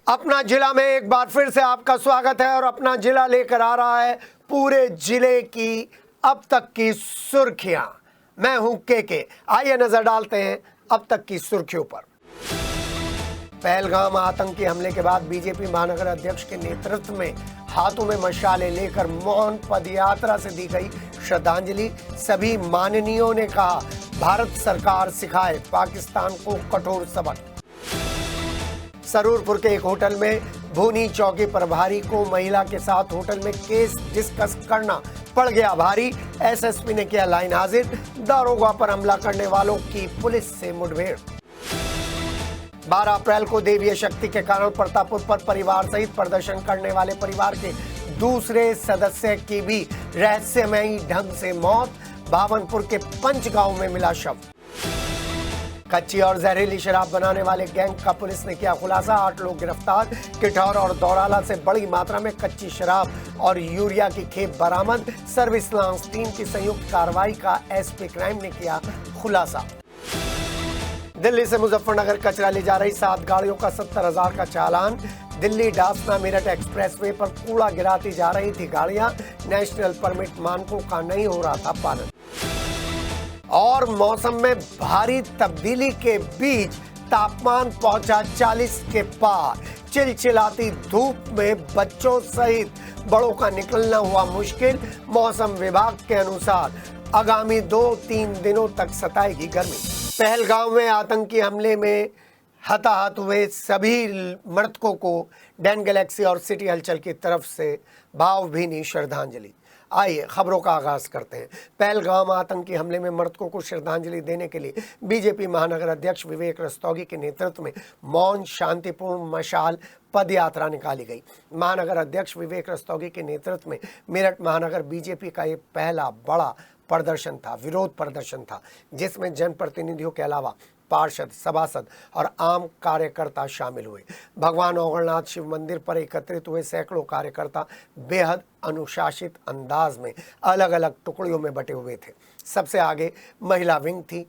अपना जिला में एक बार फिर से आपका स्वागत है और अपना जिला लेकर आ रहा है पूरे जिले की अब तक की सुर्खियां। मैं हूं के। आइए नजर डालते हैं अब तक की सुर्खियों पर। पहलगाम आतंकी हमले के बाद बीजेपी महानगर अध्यक्ष के नेतृत्व में हाथों में मशाले लेकर मौन पदयात्रा से दी गई श्रद्धांजलि। सभी माननीयों ने कहा, भारत सरकार सिखाए पाकिस्तान को कठोर सबक। सरूरपुर के एक होटल में भूनी चौकी प्रभारी को महिला के साथ होटल में केस डिस्कस करना पड़ गया भारी। एसएसपी ने किया लाइन हाजिर। दारोगा पर हमला करने वालों की पुलिस से मुठभेड़। 12 अप्रैल को देवीय शक्ति के कारण प्रतापपुर पर परिवार सहित प्रदर्शन करने वाले परिवार के दूसरे सदस्य की भी रहस्यमयी ढंग से मौत। भावनपुर के पंच गांव में मिला शव। कच्ची और जहरीली शराब बनाने वाले गैंग का पुलिस ने किया खुलासा। 8 लोग गिरफ्तार। किठौर और दौराला से बड़ी मात्रा में कच्ची शराब और यूरिया की खेप बरामद। सर्विस लांस टीम की संयुक्त कार्रवाई का एसपी क्राइम ने किया खुलासा। दिल्ली से मुजफ्फरनगर कचरा ले जा रही 7 गाड़ियों का 70,000 का चालान। दिल्ली डासना मेरठ एक्सप्रेसवे पर कूड़ा गिराती जा रही थी गाड़ियां। नेशनल परमिट मानकों का नहीं हो रहा था पालन। और मौसम में भारी तब्दीली के बीच तापमान पहुंचा 40 के पार। चिलचिलाती धूप में बच्चों सहित बड़ों का निकलना हुआ मुश्किल। मौसम विभाग के अनुसार आगामी 2-3 दिनों तक सताएगी गर्मी। पहलगाम में आतंकी हमले में हताहत हुए सभी मृतकों को डैन गैलेक्सी और सिटी हलचल की तरफ से भावभीनी श्रद्धांजलि। आइए खबरों का आगाज करते हैं। पहलगाम आतंकी हमले में मृतकों को श्रद्धांजलि देने के लिए बीजेपी महानगर अध्यक्ष विवेक रस्तोगी के नेतृत्व में मौन शांतिपूर्ण मशाल पदयात्रा निकाली गई। महानगर अध्यक्ष विवेक रस्तोगी के नेतृत्व में मेरठ महानगर बीजेपी का ये पहला बड़ा प्रदर्शन था, विरोध प्रदर्शन था, जिसमें जनप्रतिनिधियों के अलावा पार्षद, सभासद और आम कार्यकर्ता शामिल हुए। भगवान ओगलनाथ शिव मंदिर पर एकत्रित हुए सैकड़ों कार्यकर्ता बेहद अनुशासित अंदाज में अलग अलग टुकड़ियों में बटे हुए थे। सबसे आगे महिला विंग थी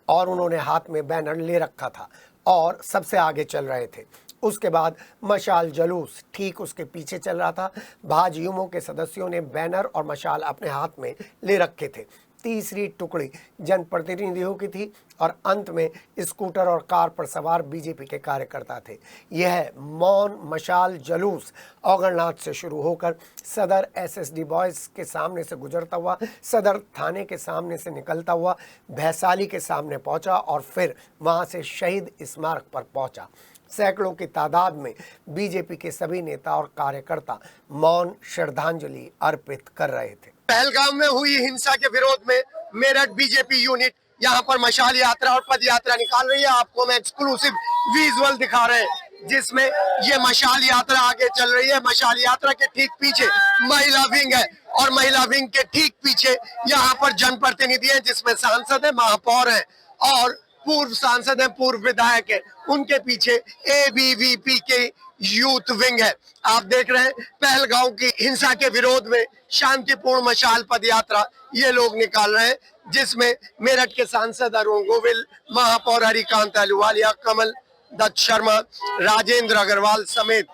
और उन्होंने हाथ में बैनर ले रखा था और सबसे आगे चल रहे थे। उसके बाद मशाल जुलूस ठीक उसके पीछे चल रहा था। भाजयुमो के सदस्यों ने बैनर और मशाल अपने हाथ में ले रखे थे। तीसरी टुकड़ी जनप्रतिनिधियों की थी और अंत में स्कूटर और कार पर सवार बीजेपी के कार्यकर्ता थे। यह मौन मशाल जुलूस ओगलनाथ से शुरू होकर सदर एसएसडी बॉयज के सामने से गुजरता हुआ सदर थाने के सामने से निकलता हुआ भैसाली के सामने पहुंचा और फिर वहां से शहीद स्मारक पर पहुंचा। सैकड़ों की तादाद में बीजेपी के सभी नेता और कार्यकर्ता मौन श्रद्धांजलि अर्पित कर रहे थे। पहलगाम में हुई हिंसा के विरोध में मेरठ बीजेपी यूनिट यहाँ पर मशाल यात्रा और पद यात्रा निकाल रही है। आपको मैं एक्सक्लूसिव विजुअल दिखा रहे हैं जिसमें ये मशाल यात्रा आगे चल रही है। मशाल यात्रा के ठीक पीछे महिला विंग है और महिला विंग के ठीक पीछे यहाँ पर जनप्रतिनिधि है, जिसमें सांसद है, महापौर है और पूर्व सांसद है, पूर्व विधायक है। उनके पीछे एबीवीपी के यूथ विंग है। आप देख रहे हैं पहलगांव की हिंसा के विरोध में शांतिपूर्ण मशाल पदयात्रा ये लोग निकाल रहे हैं, जिसमें मेरठ के सांसद अरुण गोविल, महापौर हरिकांत अहलूवालिया, कमल दत्त शर्मा, राजेंद्र अग्रवाल समेत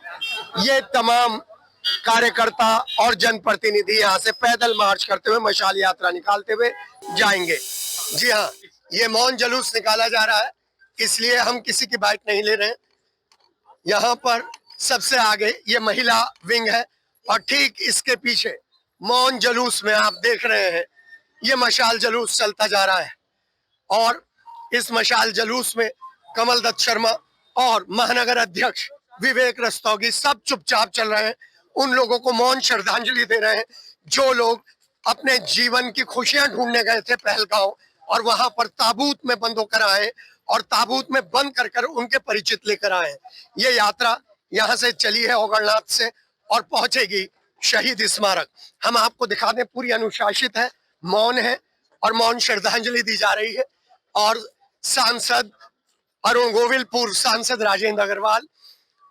ये तमाम कार्यकर्ता और जनप्रतिनिधि यहाँ से पैदल मार्च करते हुए मशाल यात्रा निकालते हुए जाएंगे। जी हाँ, ये मौन जुलूस निकाला जा रहा है, इसलिए हम किसी की बाइट नहीं ले रहे हैं। यहाँ पर सबसे आगे ये महिला विंग है और ठीक इसके पीछे मौन जुलूस में आप देख रहे हैं ये मशाल जुलूस चलता जा रहा है और इस मशाल जुलूस में कमल दत्त शर्मा और महानगर अध्यक्ष विवेक रस्तोगी सब चुपचाप चल रहे हैं। उन लोगों को मौन श्रद्धांजलि दे रहे हैं जो लोग अपने जीवन की खुशियां ढूंढने गए थे पहलगांव और वहां पर ताबूत में बंद होकर आए और ताबूत में बंद कर उनके परिचित लेकर आए। ये यात्रा यहाँ से चली है ओगलनाथ से और पहुंचेगी शहीद स्मारक। हम आपको दिखा दें, पूरी अनुशासित है, मौन है और मौन श्रद्धांजलि दी जा रही है। और सांसद अरुण गोविल, पूर्व सांसद राजेंद्र अग्रवाल,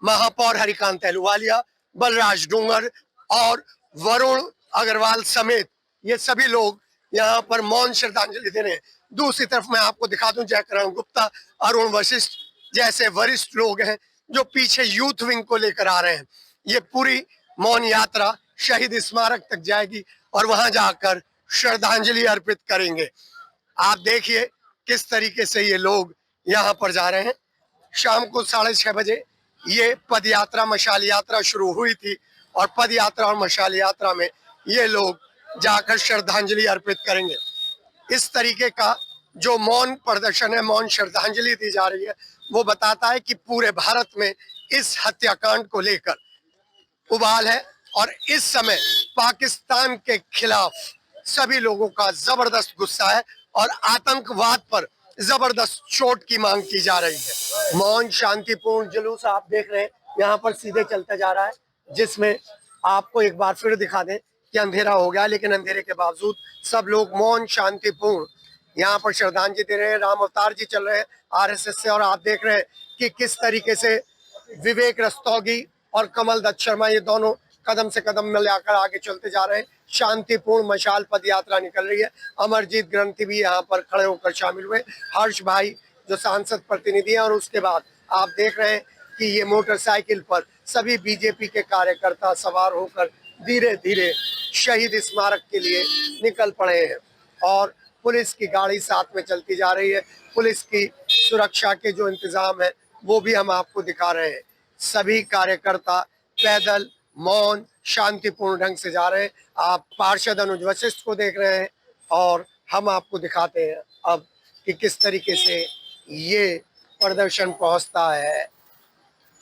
महापौर हरिकांत अहलूवालिया, बलराज डूंगर और वरुण अग्रवाल समेत ये सभी लोग यहाँ पर मौन श्रद्धांजलि दे रहे हैं। दूसरी तरफ मैं आपको दिखा दूं, जयकरण गुप्ता, अरुण वशिष्ठ जैसे वरिष्ठ लोग हैं जो पीछे यूथ विंग को लेकर आ रहे हैं। ये पूरी मौन यात्रा शहीद स्मारक तक जाएगी और वहां जाकर श्रद्धांजलि अर्पित करेंगे। आप देखिए किस तरीके से ये लोग यहाँ पर जा रहे हैं। शाम को 6:30 बजे ये पद यात्रा मशाल यात्रा शुरू हुई थी और पद यात्रा और मशाल यात्रा में ये लोग जाकर श्रद्धांजलि अर्पित करेंगे। इस तरीके का जो मौन प्रदर्शन है, मौन श्रद्धांजलि दी जा रही है, वो बताता है कि पूरे भारत में इस हत्याकांड को लेकर उबाल है और इस समय पाकिस्तान के खिलाफ सभी लोगों का जबरदस्त गुस्सा है और आतंकवाद पर जबरदस्त चोट की मांग की जा रही है। मौन शांतिपूर्ण जुलूस आप देख रहे हैं यहाँ पर सीधे चलता जा रहा है, जिसमें आपको एक बार फिर दिखा दें कि अंधेरा हो गया, लेकिन अंधेरे के बावजूद सब लोग मौन शांतिपूर्ण यहाँ पर श्रद्धांजलि दे रहे हैं। राम अवतार जी चल रहे हैं आरएसएस से और आप देख रहे हैं कि किस तरीके से विवेक रस्तोगी और कमल दत्त शर्मा ये दोनों कदम से कदम मिलाकर आगे चलते जा रहे हैं। शांतिपूर्ण मशाल पद यात्रा निकल रही है। अमरजीत ग्रंथी भी यहाँ पर खड़े होकर शामिल हुए, हर्ष भाई जो सांसद प्रतिनिधि हैं, और उसके बाद आप देख रहे हैं कि ये मोटरसाइकिल पर सभी बीजेपी के कार्यकर्ता सवार होकर धीरे धीरे शहीद स्मारक के लिए निकल पड़े हैं और पुलिस की गाड़ी साथ में चलती जा रही है। पुलिस की सुरक्षा के जो इंतजाम है वो भी हम आपको दिखा रहे हैं। सभी कार्यकर्ता पैदल मौन शांतिपूर्ण ढंग से जा रहे हैं। आप पार्षद अनुज वशिष्ठ को देख रहे हैं और हम आपको दिखाते हैं अब कि किस तरीके से ये प्रदर्शन पहुंचता है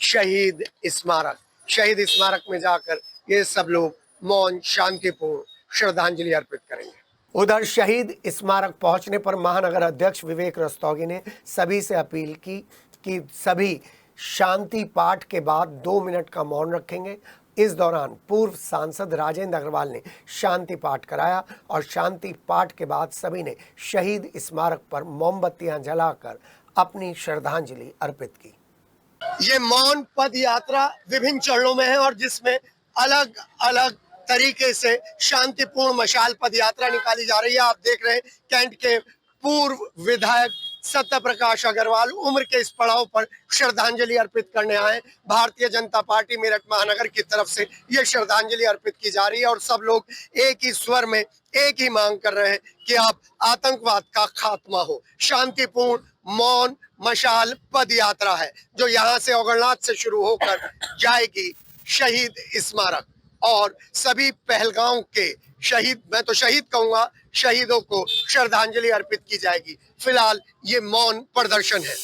शहीद स्मारक। शहीद स्मारक में जाकर ये सब लोग मौन शांतिपूर्ण श्रद्धांजलि अर्पित करेंगे। उधर शहीद स्मारक पहुंचने पर महानगर अध्यक्ष विवेक रस्तोगी ने सभी से अपील की कि सभी शांति पाठ के बाद 2 मिनट का मौन रखेंगे। इस दौरान पूर्व सांसद राजेंद्र अग्रवाल ने शांति पाठ कराया और शांति पाठ के बाद सभी ने शहीद स्मारक पर मोमबत्तियां जलाकर अपनी श्रद्धांजलि अर्पित की। ये मौन पद यात्रा विभिन्न चरणों में है और जिसमें अलग अलग तरीके से शांतिपूर्ण मशाल पद यात्रा निकाली जा रही है। आप देख रहे हैं कैंट के पूर्व विधायक सत्य प्रकाश अग्रवाल उम्र के इस पड़ाव पर श्रद्धांजलि अर्पित करने आए। भारतीय जनता पार्टी मेरठ महानगर की तरफ से यह श्रद्धांजलि अर्पित की जा रही है और सब लोग एक ही स्वर में एक ही मांग कर रहे हैं कि अब आतंकवाद का खात्मा हो। शांतिपूर्ण मौन मशाल पद यात्रा है जो यहाँ से औगरनाथ से शुरू होकर जाएगी शहीद स्मारक और सभी पहलगांव के शहीद, मैं तो शहीद कहूंगा, शहीदों को श्रद्धांजलि अर्पित की जाएगी। फिलहाल ये मौन प्रदर्शन है।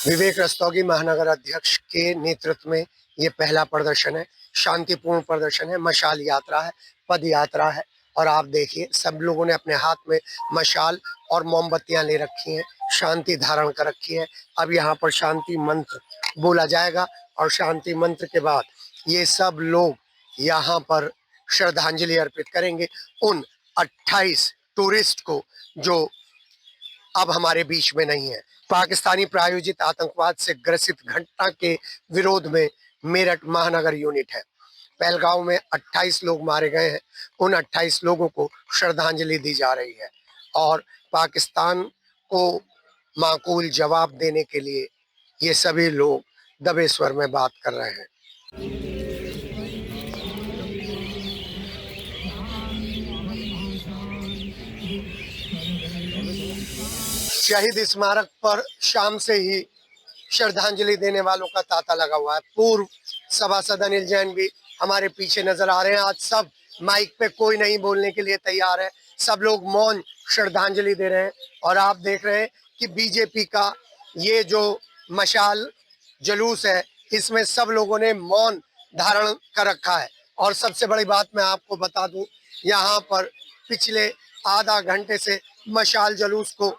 विवेक रस्तोगी महानगर अध्यक्ष के नेतृत्व में ये पहला प्रदर्शन है। शांतिपूर्ण प्रदर्शन है, मशाल यात्रा है, पद यात्रा है और आप देखिए सब लोगों ने अपने हाथ में मशाल और मोमबत्तियां ले रखी हैं, शांति धारण कर रखी है। अब यहाँ पर शांति मंत्र बोला जाएगा और शांति मंत्र के बाद ये सब लोग यहाँ पर श्रद्धांजलि अर्पित करेंगे उन 28 टूरिस्ट को जो अब हमारे बीच में नहीं है। पाकिस्तानी प्रायोजित आतंकवाद से ग्रसित घटना के विरोध में मेरठ महानगर यूनिट है। पहलगांव में 28 लोग मारे गए हैं। उन 28 लोगों को श्रद्धांजलि दी जा रही है और पाकिस्तान को माकूल जवाब देने के लिए ये सभी लोग दबे स्वर में बात कर रहे हैं। शहीद स्मारक पर शाम से ही श्रद्धांजलि देने वालों का तांता लगा हुआ है। पूर्व सभासद अनिल जैन भी हमारे पीछे नजर आ रहे हैं। आज सब माइक पे कोई नहीं बोलने के लिए तैयार है, सब लोग मौन श्रद्धांजलि दे रहे हैं और आप देख रहे हैं कि बीजेपी का ये जो मशाल जुलूस है इसमें सब लोगों ने मौन धारण कर रखा है। और सबसे बड़ी बात मैं आपको बता दूं, यहाँ पर पिछले आधा घंटे से मशाल जुलूस को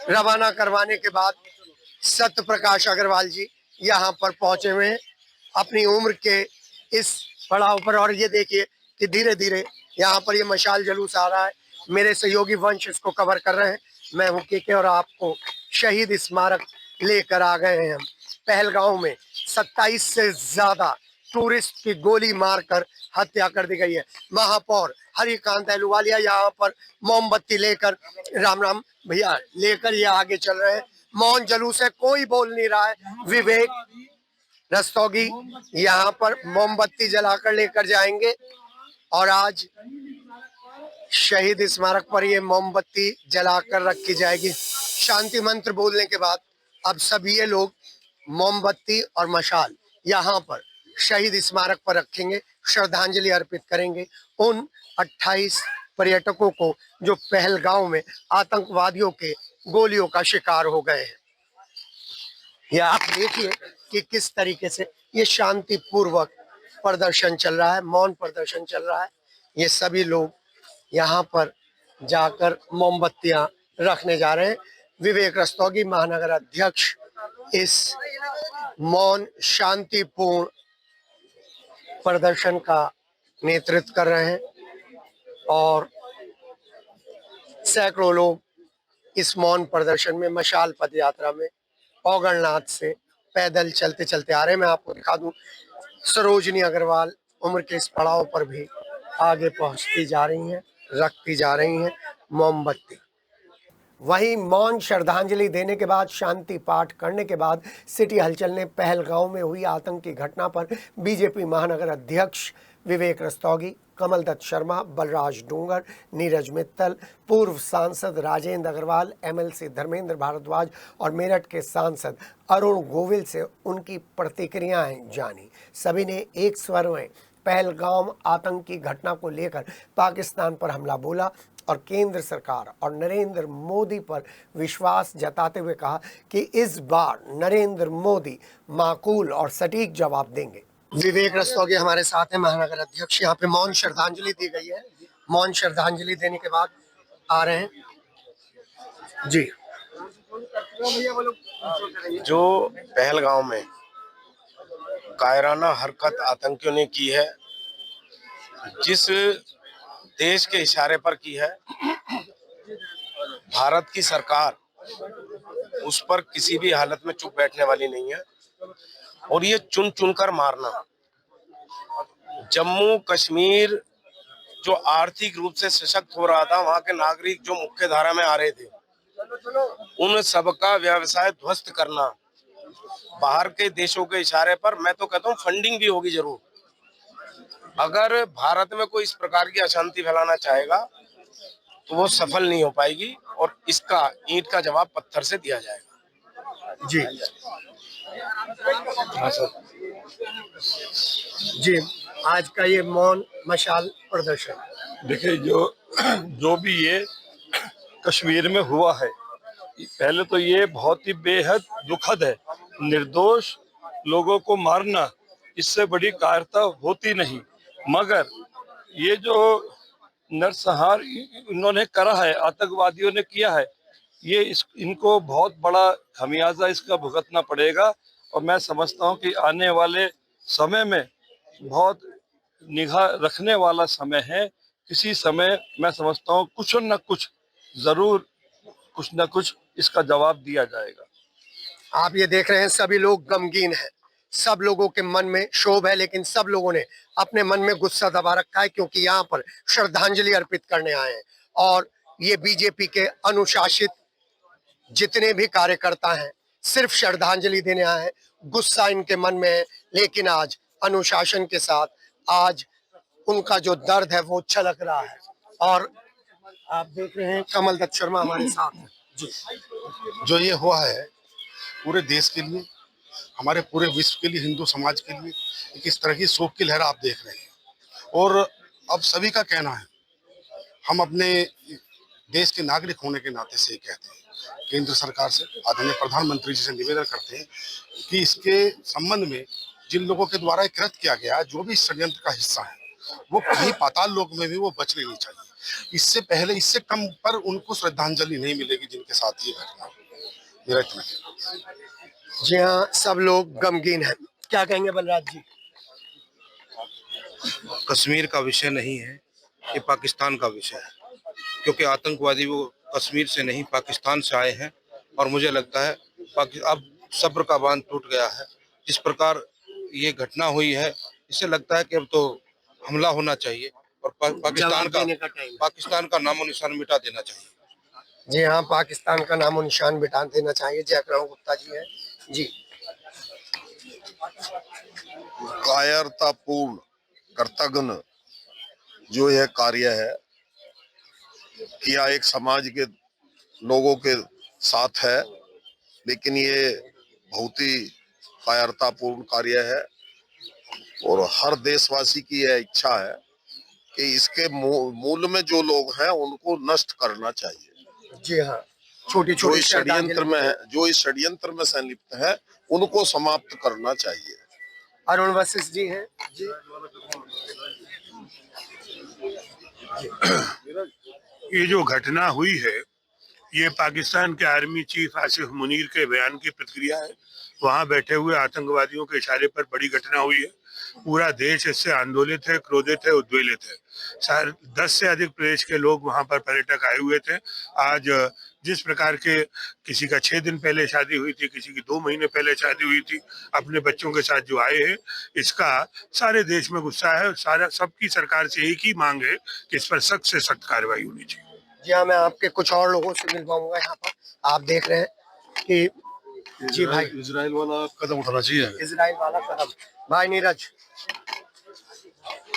रवाना करवाने के बाद सत्य प्रकाश अग्रवाल जी यहाँ पर पहुंचे हुए हैं अपनी उम्र के इस पड़ाव पर। और ये देखिए कि धीरे धीरे यहाँ पर ये मशाल जुलूस आ रहा है। मेरे सहयोगी वंश इसको कवर कर रहे हैं। मैं हूँ के और आपको शहीद स्मारक लेकर आ गए हैं हम। पहलगांव में 27 से ज्यादा टूरिस्ट की गोली मारकर हत्या कर दी गई है। महापौर हरिकांत अहलूवालिया यहाँ पर मोमबत्ती लेकर, राम राम भैया, लेकर ये आगे चल रहे हैं। मौन जुलूस है, कोई बोल नहीं रहा है। विवेक रस्तोगी यहाँ पर मोमबत्ती जलाकर लेकर जाएंगे और आज शहीद स्मारक पर ये मोमबत्ती जलाकर रखी जाएगी। शांति मंत्र बोलने के बाद अब सभी ये लोग मोमबत्ती और मशाल यहाँ पर शहीद स्मारक पर रखेंगे, श्रद्धांजलि अर्पित करेंगे उन 28 पर्यटकों को जो पहलगांव में आतंकवादियों के गोलियों का शिकार हो गए हैं। यह आप देखिए कि किस तरीके से ये शांतिपूर्वक प्रदर्शन चल रहा है, मौन प्रदर्शन चल रहा है। ये सभी लोग यहाँ पर जाकर मोमबत्तियां रखने जा रहे हैं। विवेक रस्तोगी महानगर अध्यक्ष इस मौन शांतिपूर्ण प्रदर्शन का नेतृत्व कर रहे हैं और सैकड़ों लोग इस मौन प्रदर्शन में मशाल पद यात्रा में औगणनाथ से पैदल चलते चलते आ रहे हैं। मैं आपको दिखा दूं, सरोजनी अग्रवाल उम्र के इस पड़ाव पर भी आगे पहुंचती जा रही हैं, रखती जा रही हैं मोमबत्ती। वहीं मौन श्रद्धांजलि देने के बाद, शांति पाठ करने के बाद सिटी हलचल ने पहलगांव में हुई आतंकी घटना पर बीजेपी महानगर अध्यक्ष विवेक रस्तोगी, कमल दत्त शर्मा, बलराज डूंगर, नीरज मित्तल, पूर्व सांसद राजेंद्र अग्रवाल, एमएलसी धर्मेंद्र भारद्वाज और मेरठ के सांसद अरुण गोविल से उनकी प्रतिक्रियाएं जानी। सभी ने एक स्वर में पहलगाम आतंकी घटना को लेकर पाकिस्तान पर हमला बोला और केंद्र सरकार और नरेंद्र मोदी पर विश्वास जताते हुए कहा कि इस बार नरेंद्र मोदी माकूल और सटीक जवाब देंगे। विवेक रस्तोगी हमारे साथ हैं, महानगर अध्यक्ष। यहाँ पे मौन श्रद्धांजलि दी गई है। मौन श्रद्धांजलि देने के बाद आ रहे हैं जी। जो पहलगांव में कायराना हरकत आतंकियों ने की है, जिस देश के इशारे पर की है, भारत की सरकार उस पर किसी भी हालत में चुप बैठने वाली नहीं है। और ये चुन चुनकर मारना, जम्मू कश्मीर जो आर्थिक रूप से सशक्त हो रहा था, वहां के नागरिक जो मुख्य धारा में आ रहे थे, उन सबका व्यवसाय ध्वस्त करना, बाहर के देशों के इशारे पर, मैं तो कहता हूँ फंडिंग भी होगी जरूर। अगर भारत में कोई इस प्रकार की अशांति फैलाना चाहेगा तो वो सफल नहीं हो पाएगी और इसका ईंट का जवाब पत्थर से दिया जाएगा। जी हाँ सर। जी, आज का ये मौन मशाल प्रदर्शन, देखिए जो भी ये कश्मीर में हुआ है, पहले तो ये बहुत ही बेहद दुखद है। निर्दोष लोगों को मारना, इससे बड़ी कायरता होती नहीं। मगर ये जो नरसंहार इन्होंने करा है, आतंकवादियों ने किया है, ये इनको बहुत बड़ा खमियाजा इसका भुगतना पड़ेगा। और मैं समझता हूँ कि आने वाले समय में बहुत निगाह रखने वाला समय है। किसी समय मैं समझता हूँ कुछ न कुछ जरूर, कुछ न कुछ इसका जवाब दिया जाएगा। आप ये देख रहे हैं सभी लोग गमगीन हैं, सब लोगों के मन में क्षोभ है, लेकिन सब लोगों ने अपने मन में गुस्सा दबा रखा है, क्योंकि यहाँ पर श्रद्धांजलि अर्पित करने आए हैं। और ये बीजेपी के अनुशासित जितने भी कार्यकर्ता हैं सिर्फ श्रद्धांजलि देने आए हैं। गुस्सा इनके मन में है, लेकिन आज अनुशासन के साथ आज उनका जो दर्द है वो छलक रहा है। और आप देख रहे हैं कमल दत्त शर्मा हमारे साथ हैं जी। जो ये हुआ है पूरे देश के लिए, हमारे पूरे विश्व के लिए, हिंदू समाज के लिए एक इस तरह की शोक की लहर आप देख रहे हैं। और अब सभी का कहना है, हम अपने देश के नागरिक होने के नाते से कहते हैं, केंद्र सरकार से, आदरणीय प्रधानमंत्री जी से निवेदन करते हैं कि इसके संबंध में जिन लोगों के द्वारा कृत किया गया, जो भी षड्यंत्र का हिस्सा है, वो कहीं पाताल लोक में भी वो बच लेनी चाहिए। इससे पहले, इससे कम पर उनको श्रद्धांजलि नहीं मिलेगी जिनके साथ ये घटना मेरठ में। जी हाँ, सब लोग गमगीन हैं। क्या कहेंगे बलराज जी? कश्मीर का विषय नहीं है, ये पाकिस्तान का विषय है, क्योंकि आतंकवादी वो कश्मीर से नहीं पाकिस्तान से आए हैं। और मुझे लगता है अब सब्र का बांध टूट गया है। जिस प्रकार ये घटना हुई है, इससे लगता है कि अब तो हमला होना चाहिए और पाकिस्तान का नामो निशान मिटा देना चाहिए। जी हाँ, पाकिस्तान का नामो निशान मिटा देना चाहिए। जय करण गुप्ता जी है जी। कायरतापूर्ण कर्तव्य जो यह कार्य है किया एक समाज के लोगों के साथ है, लेकिन ये बहुत ही कायरतापूर्ण कार्य है और हर देशवासी की यह इच्छा है कि इसके मूल में जो लोग हैं उनको नष्ट करना चाहिए। जी हाँ, छोटी जो छोटी इस षड्यंत्र में है, जो इस षड्यंत्र में संलिप्त है, उनको समाप्त करना चाहिए। अरुण वशिष्ठ जी हैं जी। ये जो घटना हुई है ये पाकिस्तान के आर्मी चीफ आसिफ मुनीर के बयान की प्रतिक्रिया है। वहां बैठे हुए आतंकवादियों के इशारे पर बड़ी घटना हुई है। पूरा देश इससे आंदोलित है, क्रोधित है, उद्वेलित है। 10 से अधिक प्रदेश के लोग वहां पर पर्यटक आए हुए थे। आज जिस प्रकार के किसी का 6 दिन पहले शादी हुई थी, किसी की 2 महीने पहले शादी हुई थी, अपने बच्चों के साथ जो आए हैं, इसका सारे देश में गुस्सा है। सबकी सरकार से एक ही मांग है कि इस पर सख्त से सख्त कार्रवाई होनी चाहिए। जी हाँ, मैं आपके कुछ और लोगों से मिलवाऊंगा। यहाँ पर आप देख रहे हैं कि जी भाई, इजराइल वाला कदम उठाना चाहिए। इजराइल वाला कदम। भाई नीरज,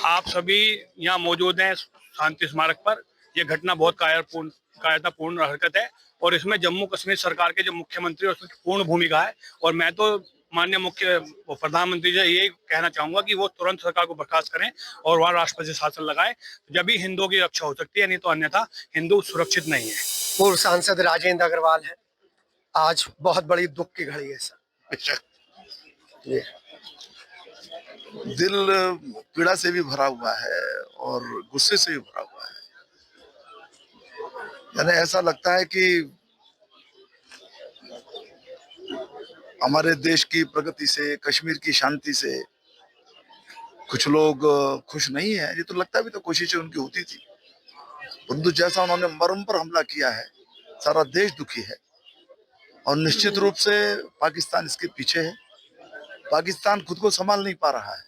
आप सभी यहाँ मौजूद हैं शांति स्मारक पर। यह घटना बहुत कायरतापूर्ण हरकत है और इसमें जम्मू कश्मीर सरकार के जो मुख्यमंत्री है उसकी पूर्ण भूमिका है। और मैं तो माननीय प्रधानमंत्री जी यही कहना चाहूंगा कि वो तुरंत सरकार को बर्खास्त करें और वहाँ राष्ट्रपति शासन लगाए, जब ही हिंदुओं की रक्षा हो सकती है, नहीं तो अन्यथा हिंदू सुरक्षित नहीं है। पूर्व सांसद राजेंद्र अग्रवाल है। आज बहुत बड़ी दुख की घड़ी है सर। ये दिल पीड़ा से भी भरा हुआ है और गुस्से से भी भरा हुआ है। यानी ऐसा लगता है कि हमारे देश की प्रगति से, कश्मीर की शांति से कुछ लोग खुश नहीं है। ये तो लगता भी तो कोशिशें उनकी होती थी, परंतु जैसा उन्होंने मर्म पर हमला किया है, सारा देश दुखी है और निश्चित रूप से पाकिस्तान इसके पीछे है। पाकिस्तान खुद को संभाल नहीं पा रहा है,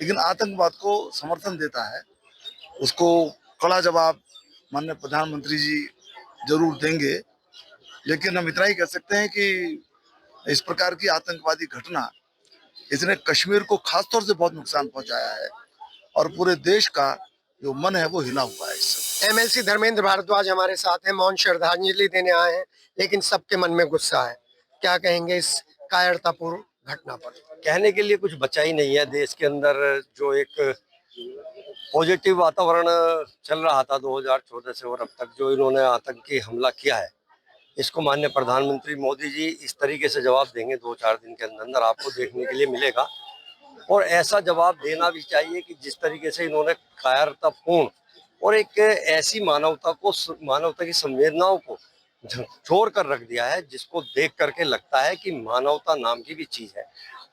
लेकिन आतंकवाद को समर्थन देता है। उसको कड़ा जवाब माननीय प्रधानमंत्री जी जरूर देंगे, लेकिन हम इतना ही कह सकते हैं कि इस प्रकार की आतंकवादी घटना इसने कश्मीर को खासतौर से बहुत नुकसान पहुंचाया है और पूरे देश का जो मन है वो हिला हुआ है। एमएलसी धर्मेंद्र भारद्वाज हमारे साथ हैं, मौन श्रद्धांजलि देने आए हैं, लेकिन सबके मन में गुस्सा है। क्या कहेंगे इस कायरतापूर्ण घटना पर? कहने के लिए कुछ बचा ही नहीं है। देश के अंदर जो एक पॉजिटिव वातावरण चल रहा था 2014 से और अब तक, जो इन्होंने आतंकी हमला किया है, इसको माननीय प्रधानमंत्री मोदी जी इस तरीके से जवाब देंगे 2-4 दिन के अंदर आपको देखने के लिए मिलेगा। और ऐसा जवाब देना भी चाहिए कि जिस तरीके से इन्होंने कायरतापूर्ण और एक ऐसी मानवता की संवेदनाओं को छोड़ कर रख दिया है, जिसको देख करके लगता है कि मानवता नाम की भी चीज है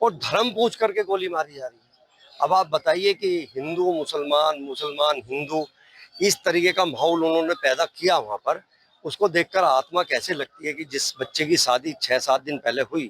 और धर्म पूछ करके गोली मारी जा रही है। अब आप बताइए कि हिंदू मुसलमान, मुसलमान हिंदू, इस तरीके का माहौल उन्होंने पैदा किया वहां पर। उसको देखकर आत्मा कैसे लगती है कि जिस बच्चे की शादी 6-7 दिन पहले हुई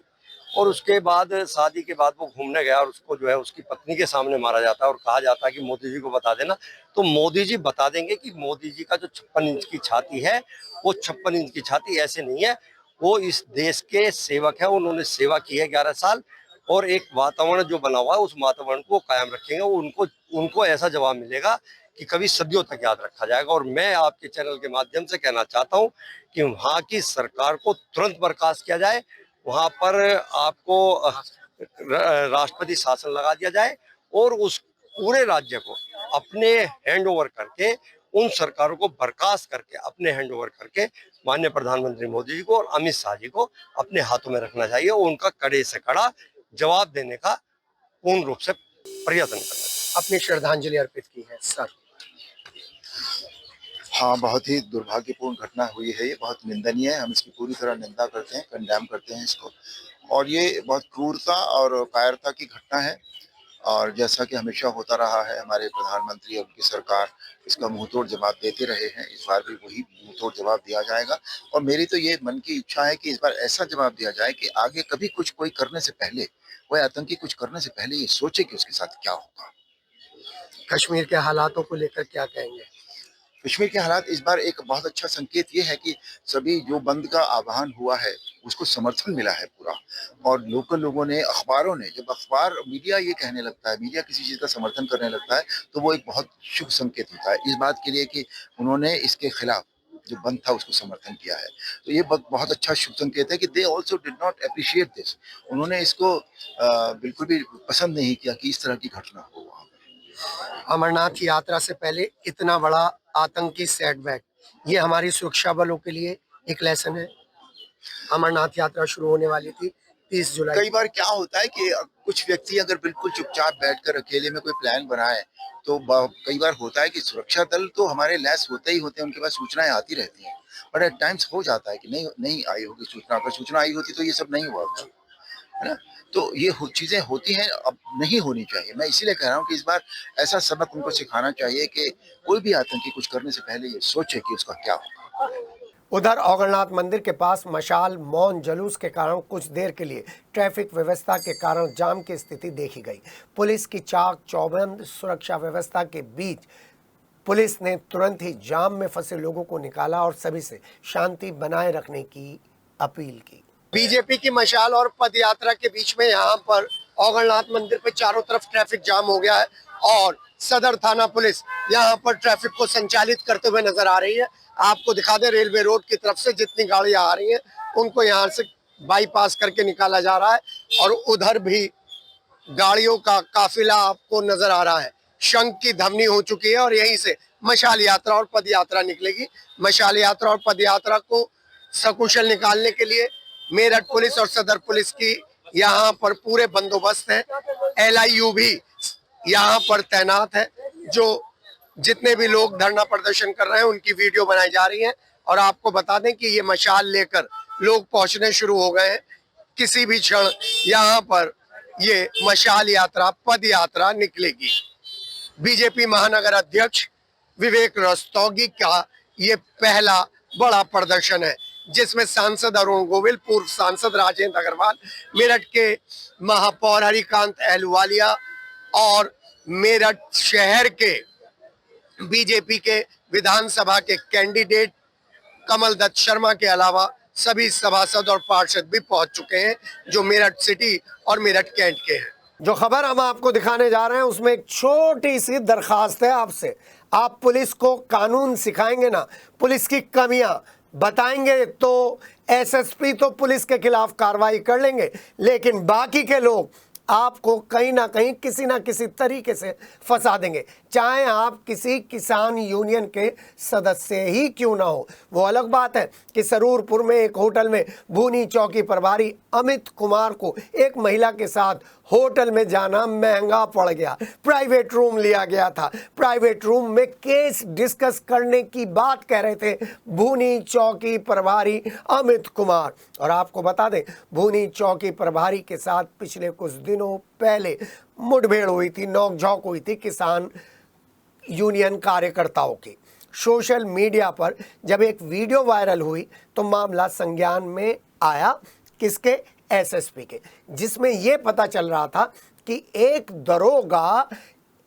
और उसके बाद शादी के बाद वो घूमने गया और उसको जो है उसकी पत्नी के सामने मारा जाता है और कहा जाता है कि मोदी जी को बता देना, तो मोदी जी बता देंगे कि मोदी जी का जो 56 इंच की छाती है वो 56 इंच की छाती ऐसे नहीं है। वो इस देश के सेवक है, उन्होंने सेवा की है 11 साल और एक वातावरण जो बना हुआ है उस वातावरण को कायम रखेंगे। उनको ऐसा जवाब मिलेगा कि कभी सदियों तक याद रखा जाएगा। और मैं आपके चैनल के माध्यम से कहना चाहता हूं कि वहां की सरकार को तुरंत बर्खास्त किया जाए, वहां पर आपको राष्ट्रपति शासन लगा दिया जाए और उस पूरे राज्य को अपने हैंडओवर करके, उन सरकारों को बर्खास्त करके अपने हैंडओवर करके माननीय प्रधानमंत्री मोदी जी को और अमित शाह जी को अपने हाथों में रखना चाहिए और उनका कड़े से कड़ा जवाब देने का पूर्ण रूप से प्रयत्न करना चाहिए। अपनी श्रद्धांजलि अर्पित की है सर। हाँ, बहुत ही दुर्भाग्यपूर्ण घटना हुई है। ये बहुत निंदनीय है। हम इसकी पूरी तरह निंदा करते हैं, कंडेम करते हैं इसको। और ये बहुत क्रूरता और कायरता की घटना है और जैसा कि हमेशा होता रहा है, हमारे प्रधानमंत्री और उनकी सरकार इसका मुंहतोड़ जवाब देते रहे हैं। इस बार भी वही मुंहतोड़ जवाब दिया जाएगा और मेरी तो ये मन की इच्छा है कि इस बार ऐसा जवाब दिया जाए कि आगे कभी कोई करने से पहले, कोई आतंकी कुछ करने से पहले ये सोचे कि उसके साथ क्या होगा। कश्मीर के हालातों को लेकर क्या कहेंगे? कश्मीर के हालात इस बार एक बहुत अच्छा संकेत ये है कि सभी जो बंद का आह्वान हुआ है उसको समर्थन मिला है पूरा। और लोकल लोगों ने, अखबारों ने, जब अखबार मीडिया ये कहने लगता है, मीडिया किसी चीज़ का समर्थन करने लगता है, तो वो एक बहुत शुभ संकेत होता है इस बात के लिए कि उन्होंने इसके खिलाफ जो बंद था उसको समर्थन किया है। तो ये बहुत अच्छा शुभ संकेत है कि they also did not appreciate this. उन्होंने इसको बिल्कुल भी पसंद नहीं किया कि इस तरह की घटना हो वहाँ पे। अमरनाथ यात्रा से पहले इतना बड़ा आतंकी सेटबैक, ये हमारी सुरक्षा बलों के लिए एक लेसन है। अमरनाथ यात्रा शुरू होने वाली थी 30 जुलाई। कई बार क्या होता है कि कुछ व्यक्ति अगर बिल्कुल चुपचाप बैठकर अकेले में कोई प्लान बनाए तो कई बार होता है कि सुरक्षा दल तो हमारे लैस होते ही होते हैं, उनके पास सूचनाएं आती रहती हैं, बट एट टाइम्स हो जाता है कि नहीं आई होगी सूचना। अगर सूचना आई होती तो ये सब नहीं हुआ होता, है ना। तो ये चीजें होती हैं, अब नहीं होनी चाहिए। मैं इसीलिए कह रहा हूँ कि इस बार ऐसा सबक उनको सिखाना चाहिए कि कोई भी आतंकी कुछ करने से पहले ये सोचे कि उसका क्या होगा। उधर औगणनाथ मंदिर के पास मशाल मौन जुलूस के कारण कुछ देर के लिए ट्रैफिक व्यवस्था के कारण जाम की स्थिति देखी गई। पुलिस की चाक चौबंद सुरक्षा व्यवस्था के बीच पुलिस ने तुरंत ही जाम में फंसे लोगों को निकाला और सभी से शांति बनाए रखने की अपील की। बीजेपी की मशाल और पद यात्रा के बीच में यहाँ पर औगणनाथ मंदिर पे चारों तरफ ट्रैफिक जाम हो गया है और सदर थाना पुलिस यहाँ पर ट्रैफिक को संचालित करते हुए नजर आ रही है। आपको दिखा दें, रेलवे रोड की तरफ से जितनी गाड़ियां आ रही हैं उनको यहाँ से बाईपास करके निकाला जा रहा है और उधर भी गाड़ियों का काफिला आपको नजर आ रहा है। शंख की ध्वनि हो चुकी है और यहीं से मशाल यात्रा और पद यात्रा निकलेगी। मशाल यात्रा और पद यात्रा को सकुशल निकालने के लिए मेरठ पुलिस और सदर पुलिस की यहाँ पर पूरे बंदोबस्त है। LIU भी यहाँ पर तैनात है। जो जितने भी लोग धरना प्रदर्शन कर रहे हैं उनकी वीडियो बनाई जा रही है और आपको बता दें कि ये मशाल लेकर लोग पहुंचने शुरू हो गए हैं। किसी भी क्षण यहाँ पर ये मशाल यात्रा पद यात्रा निकलेगी। बीजेपी महानगर अध्यक्ष विवेक रस्तोगी का ये पहला बड़ा प्रदर्शन है जिसमें सांसद अरुण गोविल, पूर्व सांसद राजेंद्र अग्रवाल, मेरठ के महापौर हरिकांत अहलूवालिया और मेरठ शहर के बीजेपी के विधानसभा के कैंडिडेट कमल दत्त शर्मा के अलावा सभी सभासद और पार्षद भी पहुंच चुके हैं जो मेरठ सिटी और मेरठ कैंट के हैं। जो खबर हम आपको दिखाने जा रहे हैं उसमें एक छोटी सी दरखास्त है आपसे। आप पुलिस को कानून सिखाएंगे ना, पुलिस की कमियां बताएंगे तो SSP तो पुलिस के खिलाफ कार्रवाई कर लेंगे, लेकिन बाकी के लोग आपको कहीं ना कहीं किसी ना किसी तरीके से फंसा देंगे, चाहे आप किसी किसान यूनियन के सदस्य ही क्यों ना हो। वो अलग बात है कि सरूरपुर में एक होटल में भूनी चौकी प्रभारी अमित कुमार को एक महिला के साथ होटल में जाना महंगा पड़ गया। प्राइवेट रूम लिया गया था, प्राइवेट रूम में केस डिस्कस करने की बात कह रहे थे भूनी चौकी प्रभारी अमित कुमार। और आपको बता दें, भूनी चौकी प्रभारी के साथ पिछले कुछ दिनों पहले मुठभेड़ हुई थी, नोकझोंक हुई थी किसान यूनियन कार्यकर्ताओं की। सोशल मीडिया पर जब एक वीडियो वायरल हुई तो मामला संज्ञान में आया किसके, SSP के, जिसमें यह पता चल रहा था कि एक दरोगा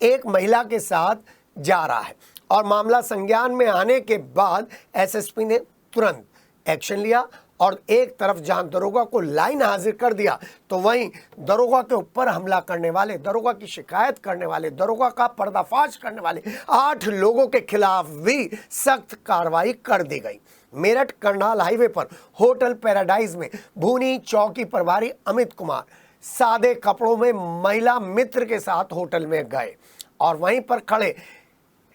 एक महिला के साथ जा रहा है और मामला संज्ञान में आने के बाद SSP ने तुरंत एक्शन लिया और एक तरफ जहां दरोगा को लाइन हाजिर कर दिया तो वहीं दरोगा के ऊपर हमला करने वाले, दरोगा की शिकायत करने वाले, दरोगा का पर्दाफाश करने वाले 8 लोगों के खिलाफ भी सख्त कार्रवाई कर दी गई। मेरठ करनाल हाईवे पर होटल पैराडाइज में भूनी चौकी प्रभारी अमित कुमार सादे कपड़ों में महिला मित्र के साथ होटल में गए और वहीं पर खड़े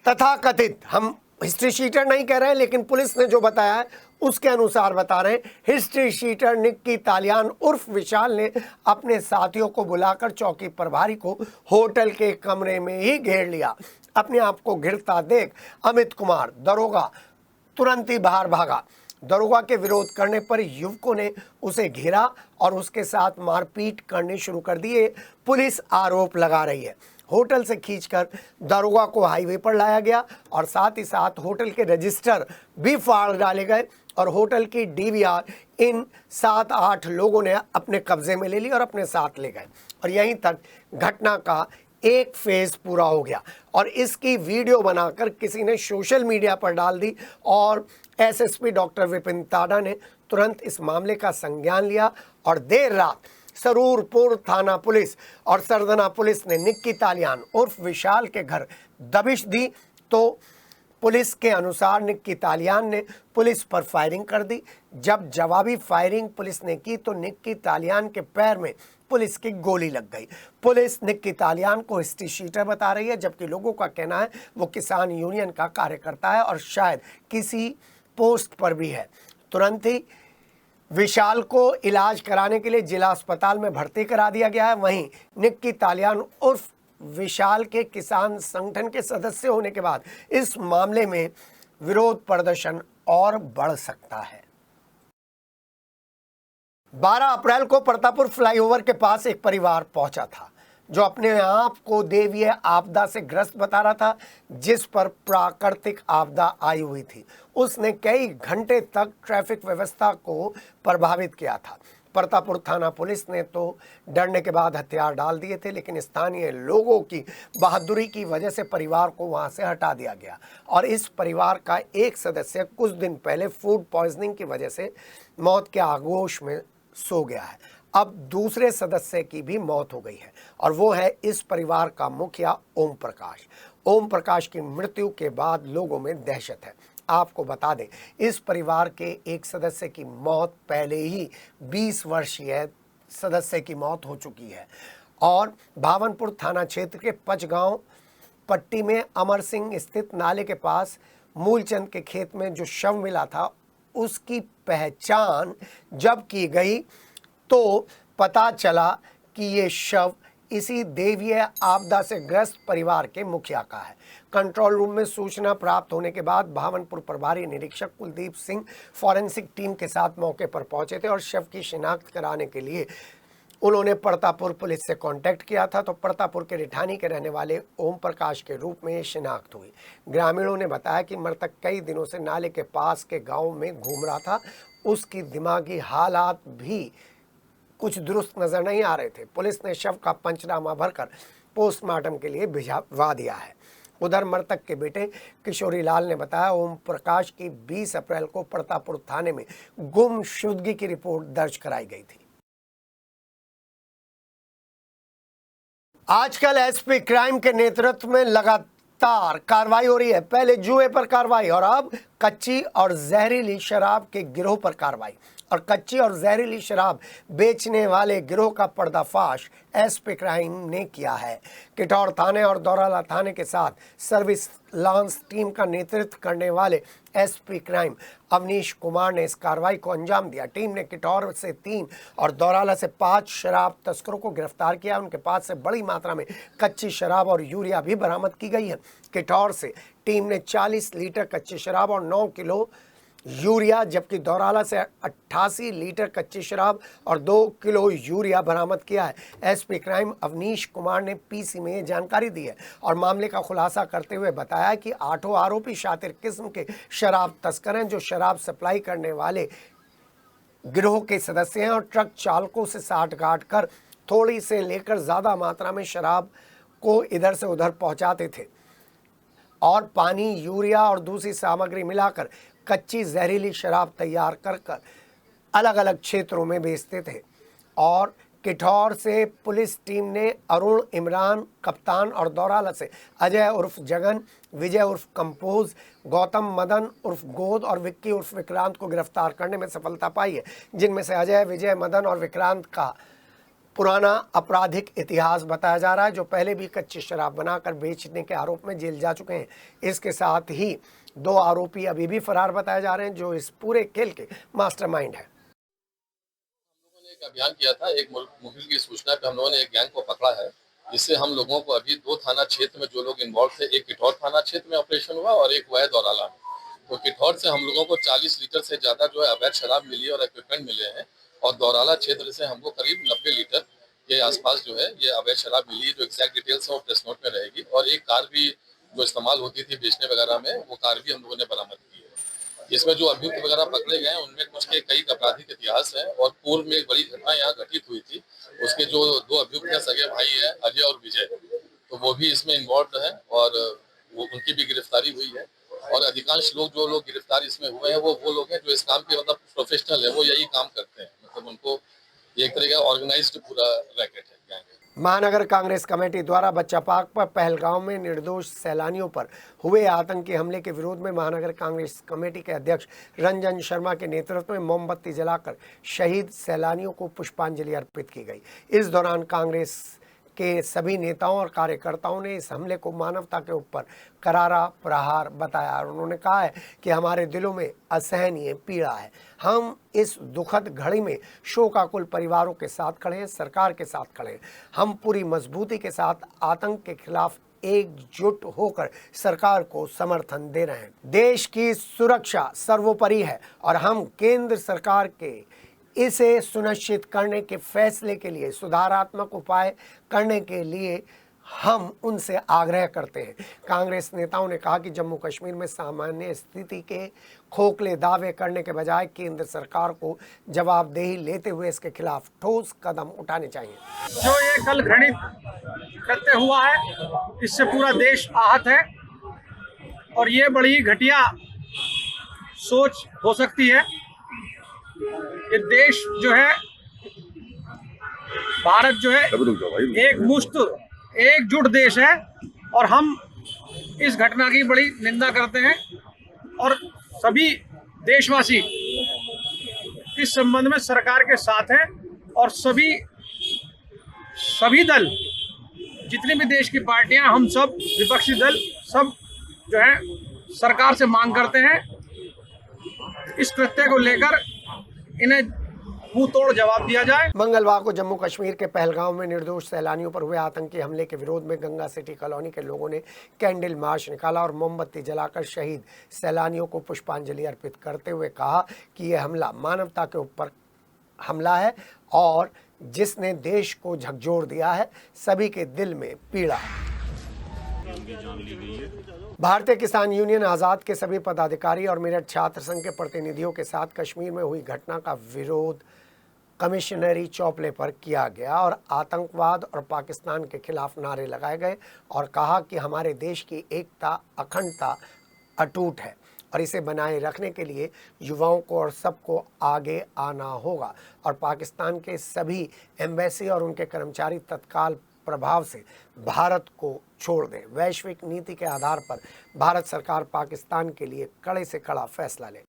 तथाकथित, हम हिस्ट्री शीटर नहीं कह रहे लेकिन पुलिस ने जो बताया है उसके अनुसार बता रहे हैं, हिस्ट्री शीटर निक्की तालियान उर्फ विशाल ने अपने साथियों को बुलाकर चौकी प्रभारी को होटल के कमरे में ही घेर लिया। अपने आप को घिरता देख अमित कुमार दरोगा तुरंत ही बाहर भागा। दरोगा के विरोध करने पर युवकों ने उसे घेरा और उसके साथ मारपीट करनी शुरू कर दी। पुलिस आरोप लगा रही है होटल से खींचकर दरोगा को हाईवे पर लाया गया और साथ ही साथ होटल के रजिस्टर भी फाड़ डाले गए और होटल की DVR इन 7-8 लोगों ने अपने कब्जे में ले ली और अपने साथ ले गए। और यहीं तक घटना का एक फेज पूरा हो गया और इसकी वीडियो बनाकर किसी ने सोशल मीडिया पर डाल दी और एसएसपी डॉक्टर विपिन ताड़ा ने तुरंत इस मामले का संज्ञान लिया और देर रात सरूरपुर थाना पुलिस और सरदना पुलिस ने निक्की तालियान उर्फ विशाल के घर दबिश दी। तो पुलिस के अनुसार निक्की तालियान ने पुलिस पर फायरिंग कर दी। जब जवाबी फायरिंग पुलिस ने की तो निक्की तालियान के पैर में पुलिस की गोली लग गई। पुलिस निक्की तालियान को हिस्ट्री शीटर बता रही है, जबकि लोगों का कहना है वो किसान यूनियन का कार्यकर्ता है और शायद किसी पोस्ट पर भी है। तुरंत ही विशाल को इलाज कराने के लिए जिला अस्पताल में भर्ती करा दिया गया है। वहीं निक्की तालियान उर्फ विशाल के किसान संगठन के सदस्य होने के बाद इस मामले में विरोध प्रदर्शन और बढ़ सकता है। 12 अप्रैल को प्रतापपुर फ्लाईओवर के पास एक परिवार पहुंचा था जो अपने आप को दैवीय आपदा से ग्रस्त बता रहा था, जिस पर प्राकृतिक आपदा आई हुई थी। उसने कई घंटे तक ट्रैफिक व्यवस्था को प्रभावित किया था। प्रतापपुर थाना पुलिस ने तो डरने के बाद हथियार डाल दिए थे, लेकिन स्थानीय लोगों की बहादुरी की वजह से परिवार को वहां से हटा दिया गया और इस परिवार का एक सदस्य कुछ दिन पहले फूड पॉइजनिंग की वजह से मौत के आगोश में सो गया है। अब दूसरे सदस्य की भी मौत हो गई है और वो है इस परिवार का मुखिया ओम प्रकाश। ओम प्रकाश की मृत्यु के बाद लोगों में दहशत है। आपको बता दें, इस परिवार के एक सदस्य की मौत पहले ही 20 वर्षीय सदस्य की मौत हो चुकी है और भावनपुर थाना क्षेत्र के पचगांव पट्टी में अमर सिंह स्थित नाले के पास मूलचंद के खेत में जो शव मिला था उसकी पहचान जब की गई तो पता चला कि ये शव इसी दैवीय आपदा से ग्रस्त परिवार के मुखिया का है। कंट्रोल रूम में सूचना प्राप्त होने के बाद भावनपुर प्रभारी निरीक्षक कुलदीप सिंह फॉरेंसिक टीम के साथ मौके पर पहुंचे थे और शव की शिनाख्त कराने के लिए उन्होंने प्रतापपुर पुलिस से कांटेक्ट किया था। तो प्रतापपुर के रिठानी के रहने वाले ओम प्रकाश के रूप में ये शिनाख्त हुई। ग्रामीणों ने बताया कि मृतक कई दिनों से नाले के पास के गाँव में घूम रहा था। उसकी दिमागी हालात भी कुछ दुरुस्त नजर नहीं आ रहे थे। पुलिस ने शव का पंचनामा भरकर पोस्टमार्टम के लिए भिजवा दिया है। उधर मृतक के बेटे किशोरी लाल ने बताया ओम प्रकाश की 20 अप्रैल को प्रतापपुर थाने में गुमशुदगी की रिपोर्ट दर्ज कराई गई थी। आजकल एसपी क्राइम के नेतृत्व में लगातार कार्रवाई हो रही है। पहले जुए पर कार्रवाई और अब कच्ची और जहरीली शराब के गिरोह पर कार्रवाई। और कच्ची और जहरीली शराब बेचने वाले गिरोह का पर्दाफाश एसपी क्राइम ने किया है। किठौर थाने और दौराला थाने के साथ सर्विस लांस टीम का नेतृत्व करने वाले एसपी क्राइम अवनीश कुमार ने इस कार्रवाई को अंजाम दिया। टीम ने किठौर से 3 और दौराला से 5 शराब तस्करों को गिरफ्तार किया। उनके पास से बड़ी मात्रा में कच्ची शराब और यूरिया भी बरामद की गई है। किठौर से टीम ने 40 लीटर कच्ची शराब और 9 किलो यूरिया, जबकि दौराला से 88 लीटर कच्ची शराब और 2 किलो यूरिया बरामद किया है। एसपी क्राइम अवनीश कुमार ने पीसी में जानकारी दी है और मामले का खुलासा करते हुए बताया कि 8 आरोपी शातिर किस्म के शराब तस्कर हैं जो शराब सप्लाई करने वाले गिरोह के सदस्य हैं और ट्रक चालकों से साठ-गांठ कर थोड़ी से लेकर ज़्यादा मात्रा में शराब को इधर से उधर पहुंचाते थे और पानी, यूरिया और दूसरी सामग्री मिलाकर कच्ची जहरीली शराब तैयार कर अलग अलग क्षेत्रों में बेचते थे। और किठौर से पुलिस टीम ने अरुण, इमरान, कप्तान और दौराला से अजय उर्फ जगन, विजय उर्फ कंपोज, गौतम, मदन उर्फ गोद और विक्की उर्फ विक्रांत को गिरफ्तार करने में सफलता पाई है, जिनमें से अजय, विजय, मदन और विक्रांत का पुराना आपराधिक इतिहास बताया जा रहा है, जो पहले भी कच्ची शराब बनाकर बेचने के आरोप में जेल जा चुके हैं। इसके साथ ही 2 आरोपी अभी भी फरार बताए जा रहे हैं जो इस पूरे खेल के मास्टरमाइंड है। हम लोगों ने एक अभियान किया था, एक मुखबिर की सूचना पे हम लोगों ने एक गैंग को पकड़ा है, जिससे हम लोगों को अभी 2 थाना क्षेत्र में जो लोग इन्वॉल्व थे, एक किठौर थाना क्षेत्र में ऑपरेशन हुआ और एक हुआ है दौराला में। तो किठौर से हम लोगों को 40 लीटर से ज्यादा जो है अवैध शराब मिली और इक्विपमेंट मिले हैं और दौराला क्षेत्र से हमको करीब 90 लीटर के आसपास जो है ये अवैध शराब मिली है, जो एग्जैक्ट डिटेल्स और प्रेस नोट में रहेगी। और एक कार भी जो इस्तेमाल होती थी बेचने वगैरह में, वो कार भी हम लोगों ने बरामद की है। इसमें जो अभियुक्त वगैरह पकड़े गए हैं उनमें कुछ के कई आपराधिक इतिहास है और पूर्व में एक बड़ी घटना यहाँ घटित हुई थी। उसके जो 2 अभियुक्त हैं, सगे भाई है अजय और विजय, तो वो भी इसमें इन्वॉल्व है और वो उनकी भी गिरफ्तारी हुई है। और अधिकांश लोग जो लोग गिरफ्तार इसमें हुए हैं वो लोग हैं जो इस काम के मतलब प्रोफेशनल है, वो यही काम करते हैं। मतलब उनको एक तरह का ऑर्गेनाइज्ड पूरा रैकेट है, गैंग है। महानगर कांग्रेस कमेटी द्वारा बच्चा पार्क पर पहलगांव में निर्दोष सैलानियों पर हुए आतंकी हमले के विरोध में महानगर कांग्रेस कमेटी के अध्यक्ष रंजन शर्मा के नेतृत्व में मोमबत्ती जलाकर शहीद सैलानियों को पुष्पांजलि अर्पित की गई। इस दौरान कांग्रेस के सभी नेताओं और कार्यकर्ताओं ने इस हमले को मानवता के ऊपर करारा प्रहार बताया और उन्होंने कहा है कि हमारे दिलों में असहनीय पीड़ा है। हम इस दुखद घड़ी में शोकाकुल परिवारों के साथ खड़े हैं, सरकार के साथ खड़े हैं। हम पूरी मजबूती के साथ आतंक के खिलाफ एकजुट होकर सरकार को समर्थन दे रहे हैं। देश की सुरक्षा सर्वोपरि है और हम केंद्र सरकार के इसे सुनिश्चित करने के फैसले के लिए सुधारात्मक उपाय करने के लिए हम उनसे आग्रह करते हैं। कांग्रेस नेताओं ने कहा कि जम्मू कश्मीर में सामान्य स्थिति के खोखले दावे करने के बजाय केंद्र सरकार को जवाबदेही लेते हुए इसके खिलाफ ठोस कदम उठाने चाहिए। जो ये कल घृणित कृत्य हुआ है, इससे पूरा देश आहत है और ये बड़ी घटिया सोच हो सकती है। ये देश जो है, भारत जो है, एक मुश्त एकजुट देश है और हम इस घटना की बड़ी निंदा करते हैं और सभी देशवासी इस संबंध में सरकार के साथ हैं और सभी दल, जितनी भी देश की पार्टियां, हम सब विपक्षी दल सब जो है सरकार से मांग करते हैं इस कृत्य को लेकर इन्हें मुंह तोड़ जवाब दिया जाए। मंगलवार को जम्मू कश्मीर के पहलगांव में निर्दोष सैलानियों पर हुए आतंकी हमले के विरोध में गंगा सिटी कॉलोनी के लोगों ने कैंडल मार्च निकाला और मोमबत्ती जलाकर शहीद सैलानियों को पुष्पांजलि अर्पित करते हुए कहा कि यह हमला मानवता के ऊपर हमला है और जिसने देश को झकझोर दिया है। सभी के दिल में पीड़ा है। भारतीय किसान यूनियन आज़ाद के सभी पदाधिकारी और मेरठ छात्र संघ के प्रतिनिधियों के साथ कश्मीर में हुई घटना का विरोध कमिश्नरी चौपले पर किया गया और आतंकवाद और पाकिस्तान के खिलाफ नारे लगाए गए और कहा कि हमारे देश की एकता, अखंडता अटूट है और इसे बनाए रखने के लिए युवाओं को और सबको आगे आना होगा और पाकिस्तान के सभी एम्बेसी और उनके कर्मचारी तत्काल प्रभाव से भारत को छोड़ दें। वैश्विक नीति के आधार पर भारत सरकार पाकिस्तान के लिए कड़े से कड़ा फैसला ले।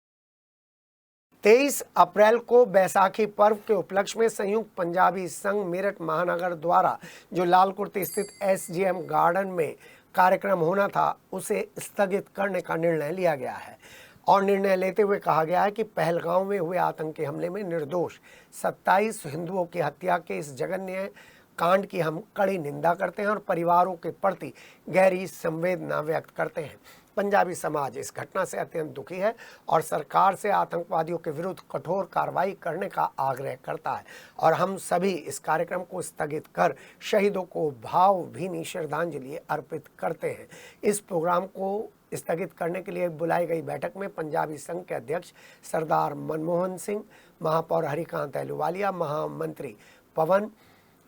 23 अप्रैल को बैसाखी पर्व के उपलक्ष्य में संयुक्त पंजाबी संघ मेरठ महानगर द्वारा जो लालकुर्ती स्थित SGM गार्डन में कार्यक्रम होना था, उसे स्थगित करने का निर्णय लिया गया है और निर्णय लेते हुए कहा गया है कि पहलगांव में हुए आतंकी हमले में निर्दोष 27 हिंदुओं की हत्या के इस जघन्य कांड की हम कड़ी निंदा करते हैं और परिवारों के प्रति गहरी संवेदना व्यक्त करते हैं। पंजाबी समाज इस घटना से अत्यंत दुखी है और सरकार से आतंकवादियों के विरुद्ध कठोर कार्रवाई करने का आग्रह करता है और हम सभी इस कार्यक्रम को स्थगित कर शहीदों को भावभीनी श्रद्धांजलि अर्पित करते हैं। इस प्रोग्राम को स्थगित करने के लिए बुलाई गई बैठक में पंजाबी संघ के अध्यक्ष सरदार मनमोहन सिंह, महापौर हरिकांत अहलूवालिया, महामंत्री पवन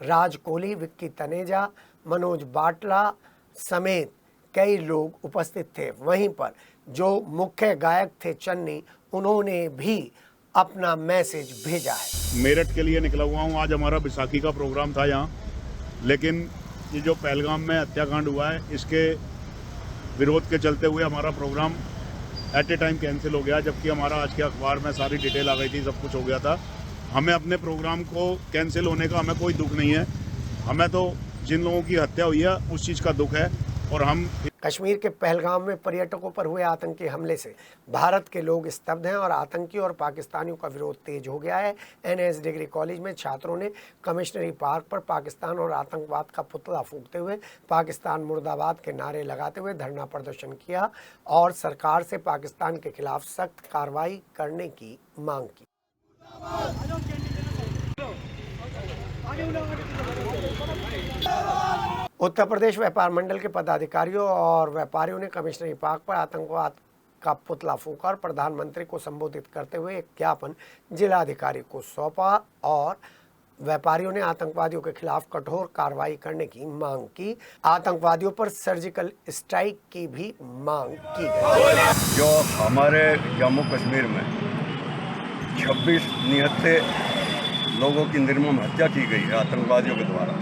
राज कोहली, विक्की तनेजा, मनोज बाटला समेत कई लोग उपस्थित थे। वहीं पर जो मुख्य गायक थे चन्नी, उन्होंने भी अपना मैसेज भेजा है। मेरठ के लिए निकला हुआ हूँ। आज हमारा बैसाखी का प्रोग्राम था यहाँ, लेकिन ये जो पहलगाम में हत्याकांड हुआ है, इसके विरोध के चलते हुए हमारा program at a time cancel हो गया, जबकि हमारा आज के अखबार में सारी डिटेल आ गई थी, सब कुछ हो गया था। हमें अपने प्रोग्राम को कैंसिल होने का हमें कोई दुख नहीं है, हमें तो जिन लोगों की हत्या हुई है उस चीज़ का दुख है। और हम कश्मीर के पहलगाम में पर्यटकों पर हुए आतंकी हमले से भारत के लोग स्तब्ध हैं और आतंकी और पाकिस्तानियों का विरोध तेज हो गया है। NS डिग्री कॉलेज में छात्रों ने कमिश्नरी पार्क पर पाकिस्तान और आतंकवाद का पुतला फूंकते हुए पाकिस्तान मुर्दाबाद के नारे लगाते हुए धरना प्रदर्शन किया और सरकार से पाकिस्तान के खिलाफ सख्त कार्रवाई करने की मांग की। उत्तर प्रदेश व्यापार मंडल के पदाधिकारियों और व्यापारियों ने कमिश्नरी पार्क पर आतंकवाद का पुतला फूंका और प्रधानमंत्री को संबोधित करते हुए एक ज्ञापन जिलाधिकारी को सौंपा और व्यापारियों ने आतंकवादियों के खिलाफ कठोर कार्रवाई करने की मांग की। आतंकवादियों पर सर्जिकल स्ट्राइक की भी मांग की गई। जो हमारे जम्मू कश्मीर में 26 निहत्थे लोगों की निर्मम हत्या की गई है आतंकवादियों के द्वारा,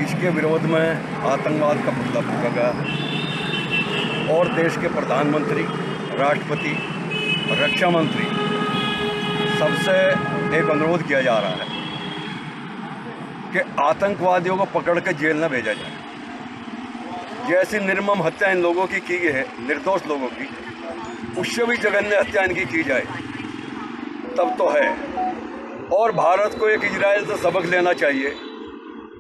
इसके विरोध में आतंकवाद का पुतला फूंका गया है और देश के प्रधानमंत्री, राष्ट्रपति, रक्षा मंत्री सबसे एक अनुरोध किया जा रहा है कि आतंकवादियों को पकड़ के जेल न भेजा जाए। जैसी निर्मम हत्या इन लोगों की है, निर्दोष लोगों की, उससे भी जघन्य हत्या इनकी की जाए तब तो है। और भारत को एक इजराइल से सबक लेना चाहिए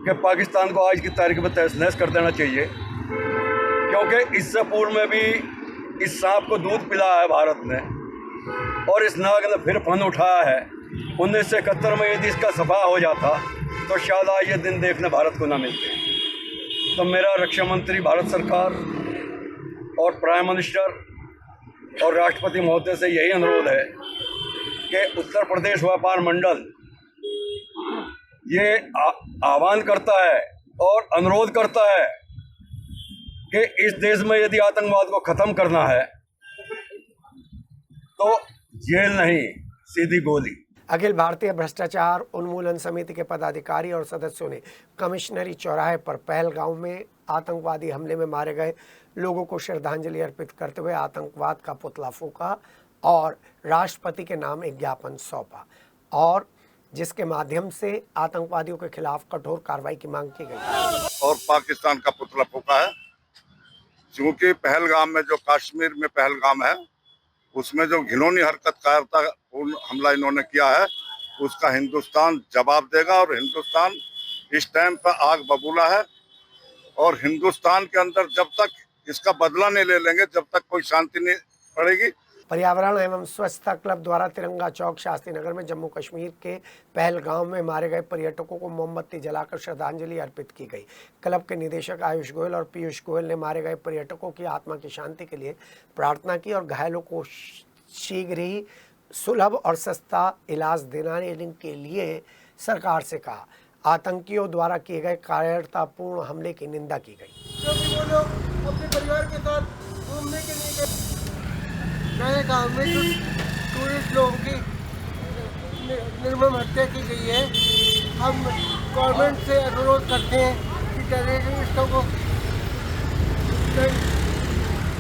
कि पाकिस्तान को आज की तारीख में तहस-नहस कर देना चाहिए, क्योंकि इससे पूर्व में भी इस सांप को दूध पिलाया है भारत ने और इस नाग ने फिर फन उठाया है। 1971 में यदि इसका सफा हो जाता तो शायद आज ये दिन देखने भारत को ना मिलते। तो मेरा रक्षा मंत्री, भारत सरकार और प्राइम मिनिस्टर और राष्ट्रपति महोदय से यही अनुरोध है कि उत्तर प्रदेश व्यापार मंडल ये आह्वान करता है और अनुरोध करता है कि इस देश में यदि आतंकवाद को खत्म करना है तो जेल नहीं, सीधी गोली। अखिल भारतीय भ्रष्टाचार उन्मूलन समिति के पदाधिकारी और सदस्यों ने कमिश्नरी चौराहे पर पहलगांव में आतंकवादी हमले में मारे गए लोगों को श्रद्धांजलि अर्पित करते हुए आतंकवाद का पुतला फूंका और राष्ट्रपति के नाम एक ज्ञापन सौंपा, और जिसके माध्यम से आतंकवादियों के खिलाफ कठोर कार्रवाई की मांग की गई। और पाकिस्तान का पुतला फूंका है, क्योंकि पहलगाम में जो कश्मीर में पहलगाम है उसमें जो घिनौनी हरकत कायरतापूर्ण हमला इन्होंने किया है उसका हिंदुस्तान जवाब देगा। और हिंदुस्तान इस टाइम पर आग बबूला है और हिंदुस्तान के अंदर जब तक इसका बदला नहीं ले लेंगे जब तक कोई शांति नहीं पड़ेगी। पर्यावरण एवं स्वच्छता क्लब द्वारा तिरंगा चौक शास्त्री नगर में जम्मू कश्मीर के पहलगांव में मारे गए पर्यटकों को मोमबत्ती जलाकर श्रद्धांजलि अर्पित की गई। क्लब के निदेशक आयुष गोयल और पीयूष गोयल ने मारे गए पर्यटकों की आत्मा की शांति के लिए प्रार्थना की और घायलों को शीघ्र ही सुलभ और सस्ता इलाज दिलाने के लिए सरकार से कहा। आतंकियों द्वारा किए गए कायरतापूर्ण हमले की निंदा की गई। क्योंकि वो लोग अपने परिवार के साथ घूमने के लिए नए गांव में जो टूरिस्ट लोगों की निर्मम हत्या की गई है, हम गवर्नमेंट से अनुरोध करते हैं कि टेररिस्टों को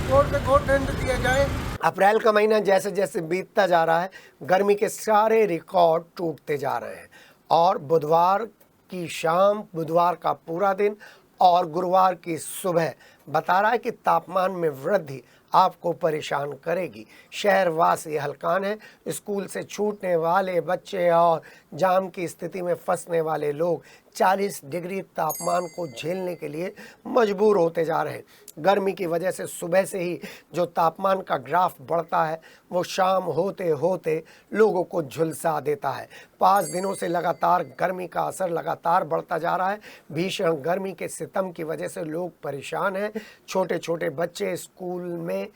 घोर से घोर दंड दिया जाए। अप्रैल का महीना जैसे जैसे बीतता जा रहा है, गर्मी के सारे रिकॉर्ड टूटते जा रहे हैं और बुधवार की शाम, बुधवार का पूरा दिन और गुरुवार की सुबह बता रहा है कि तापमान में वृद्धि आपको परेशान करेगी। शहरवासी हलकान है। स्कूल से छूटने वाले बच्चे और जाम की स्थिति में फंसने वाले लोग 40 डिग्री तापमान को झेलने के लिए मजबूर होते जा रहे हैं। गर्मी की वजह से सुबह से ही जो तापमान का ग्राफ बढ़ता है वो शाम होते होते लोगों को झुलसा देता है। 5 दिनों से लगातार गर्मी का असर लगातार बढ़ता जा रहा है। भीषण गर्मी के सितम की वजह से लोग परेशान हैं। छोटे छोटे बच्चे स्कूल में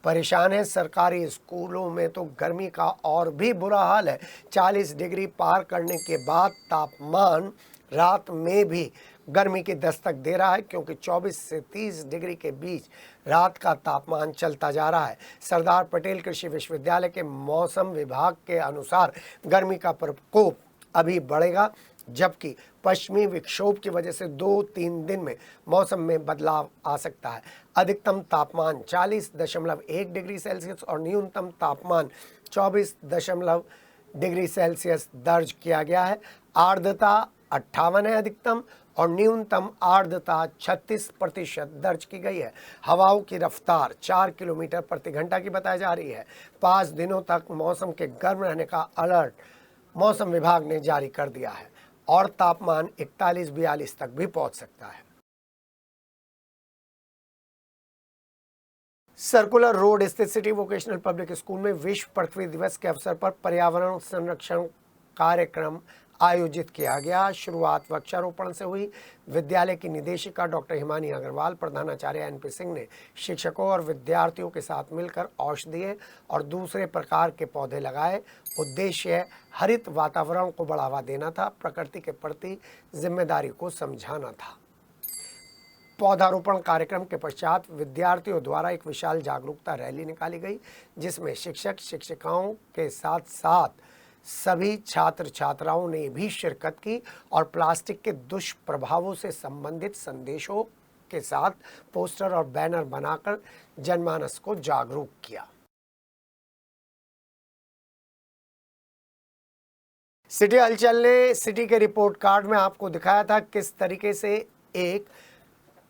परेशान हैं। सरकारी स्कूलों में तो गर्मी का और भी बुरा हाल है। 40 डिग्री पार करने के बाद तापमान रात में भी गर्मी की दस्तक दे रहा है, क्योंकि 24 से 30 डिग्री के बीच रात का तापमान चलता जा रहा है। सरदार पटेल कृषि विश्वविद्यालय के मौसम विभाग के अनुसार गर्मी का प्रकोप अभी बढ़ेगा, जबकि पश्चिमी विक्षोभ की वजह से 2-3 दिन में मौसम में बदलाव आ सकता है। अधिकतम तापमान 40.1 डिग्री सेल्सियस और न्यूनतम तापमान 24 डिग्री सेल्सियस दर्ज किया गया है। आर्द्रता 58 है अधिकतम और न्यूनतम आर्द्रता 36% दर्ज की गई है। हवाओं की रफ्तार 4 किलोमीटर प्रति घंटा की बताई जा रही है। 5 दिनों तक मौसम के गर्म रहने का अलर्ट मौसम विभाग ने जारी कर दिया है और तापमान 41-42 तक भी पहुंच सकता है। सर्कुलर रोड स्थित सिटी वोकेशनल पब्लिक स्कूल में विश्व पृथ्वी दिवस के अवसर पर पर्यावरण संरक्षण कार्यक्रम आयोजित किया गया। शुरुआत वृक्षारोपण से हुई। विद्यालय की निदेशिका डॉक्टर हिमानी अग्रवाल, प्रधानाचार्य एनपी सिंह ने शिक्षकों और विद्यार्थियों के साथ मिलकर औषधीय और दूसरे प्रकार के पौधे लगाए। उद्देश्य हरित वातावरण को बढ़ावा देना था, प्रकृति के प्रति जिम्मेदारी को समझाना था। पौधारोपण कार्यक्रम के पश्चात विद्यार्थियों द्वारा एक विशाल जागरूकता रैली निकाली गई, जिसमें शिक्षक शिक्षिकाओं के साथ साथ सभी छात्र छात्राओं ने भी शिरकत की और प्लास्टिक के दुष्प्रभावों से संबंधित संदेशों के साथ पोस्टर और बैनर बनाकर जनमानस को जागरूक किया। सिटी हलचल ने सिटी के रिपोर्ट कार्ड में आपको दिखाया था किस तरीके से एक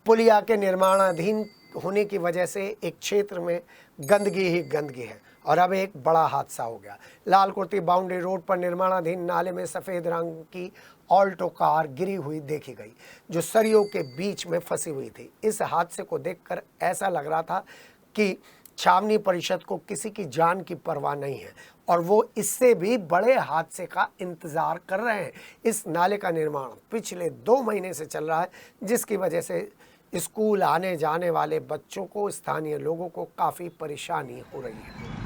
पुलिया के निर्माणाधीन होने की वजह से एक क्षेत्र में गंदगी ही गंदगी है और अब एक बड़ा हादसा हो गया। लाल कुर्ती बाउंड्री रोड पर निर्माणाधीन नाले में सफ़ेद रंग की ऑल्टो कार गिरी हुई देखी गई, जो सरियों के बीच में फंसी हुई थी। इस हादसे को देखकर ऐसा लग रहा था कि छावनी परिषद को किसी की जान की परवाह नहीं है और वो इससे भी बड़े हादसे का इंतज़ार कर रहे हैं। इस नाले का निर्माण पिछले 2 महीने से चल रहा है, जिसकी वजह से स्कूल आने जाने वाले बच्चों को, स्थानीय लोगों को काफ़ी परेशानी हो रही है।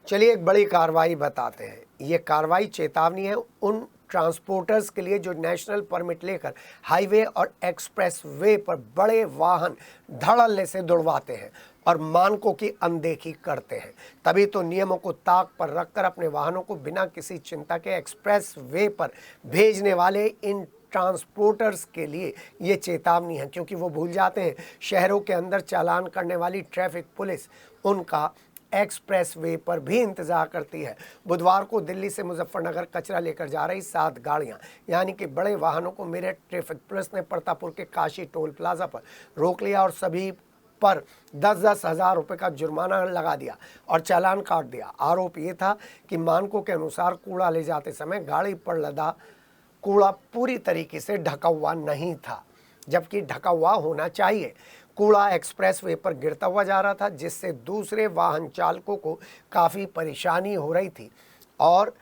चलिए एक बड़ी कार्रवाई बताते हैं। ये कार्रवाई चेतावनी है उन ट्रांसपोर्टर्स के लिए जो नेशनल परमिट लेकर हाईवे और एक्सप्रेस वे पर बड़े वाहन धड़ल्ले से दौड़वाते हैं और मानकों की अनदेखी करते हैं। तभी तो नियमों को ताक पर रखकर अपने वाहनों को बिना किसी चिंता के एक्सप्रेस वे पर भेजने वाले इन ट्रांसपोर्टर्स के लिए ये चेतावनी है, क्योंकि वो भूल जाते हैं शहरों के अंदर चालान करने वाली ट्रैफिक पुलिस उनका एक्सप्रेस वे पर भी इंतजार करती है। बुधवार को दिल्ली से मुजफ्फरनगर कचरा लेकर जा रही 7 गाड़ियां यानी कि बड़े वाहनों को मेरठ ट्रैफिक पुलिस ने परतापुर के काशी टोल प्लाजा पर रोक लिया और सभी पर 10-10 हज़ार रुपये का जुर्माना लगा दिया और चालान काट दिया। आरोप ये था कि मानकों के अनुसार कूड़ा ले जाते समय गाड़ी पर लदा कूड़ा पूरी तरीके से ढका हुआ नहीं था, जबकि ढका हुआ होना चाहिए। कूड़ा एक्सप्रेस वे पर गिरता हुआ जा रहा था, जिससे दूसरे वाहन चालकों को काफ़ी परेशानी हो रही थी। और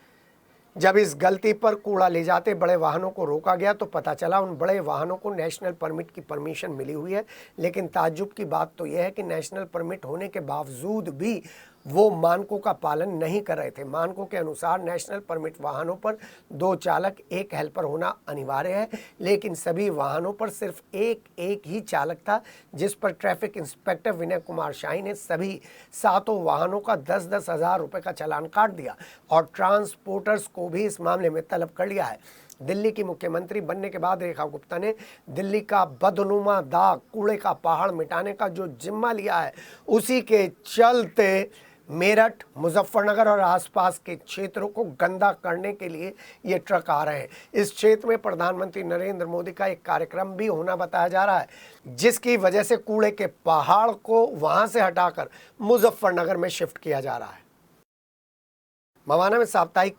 जब इस गलती पर कूड़ा ले जाते बड़े वाहनों को रोका गया तो पता चला उन बड़े वाहनों को नेशनल परमिट की परमिशन मिली हुई है, लेकिन ताज्जुब की बात तो यह है कि नेशनल परमिट होने के बावजूद भी वो मानकों का पालन नहीं कर रहे थे। मानकों के अनुसार नेशनल परमिट वाहनों पर 2 चालक 1 हेल्पर होना अनिवार्य है, लेकिन सभी वाहनों पर सिर्फ एक ही चालक था, जिस पर ट्रैफिक इंस्पेक्टर विनय कुमार शाही ने सभी 7 वाहनों का 10-10 हज़ार रुपये का चालान काट दिया और ट्रांसपोर्टर्स को भी इस मामले में तलब कर लिया है। दिल्ली की मुख्यमंत्री बनने के बाद रेखा गुप्ता ने दिल्ली का बदनुमा दाग, कूड़े का पहाड़ मिटाने का जो जिम्मा लिया है, उसी के चलते मेरठ, मुजफ्फरनगर और आसपास के क्षेत्रों को गंदा करने के लिए ये ट्रक आ रहे हैं। इस क्षेत्र में प्रधानमंत्री नरेंद्र मोदी का एक कार्यक्रम भी होना बताया जा रहा है, जिसकी वजह से कूड़े के पहाड़ को वहां से हटाकर मुजफ्फरनगर में शिफ्ट किया जा रहा है। मवाना में साप्ताहिक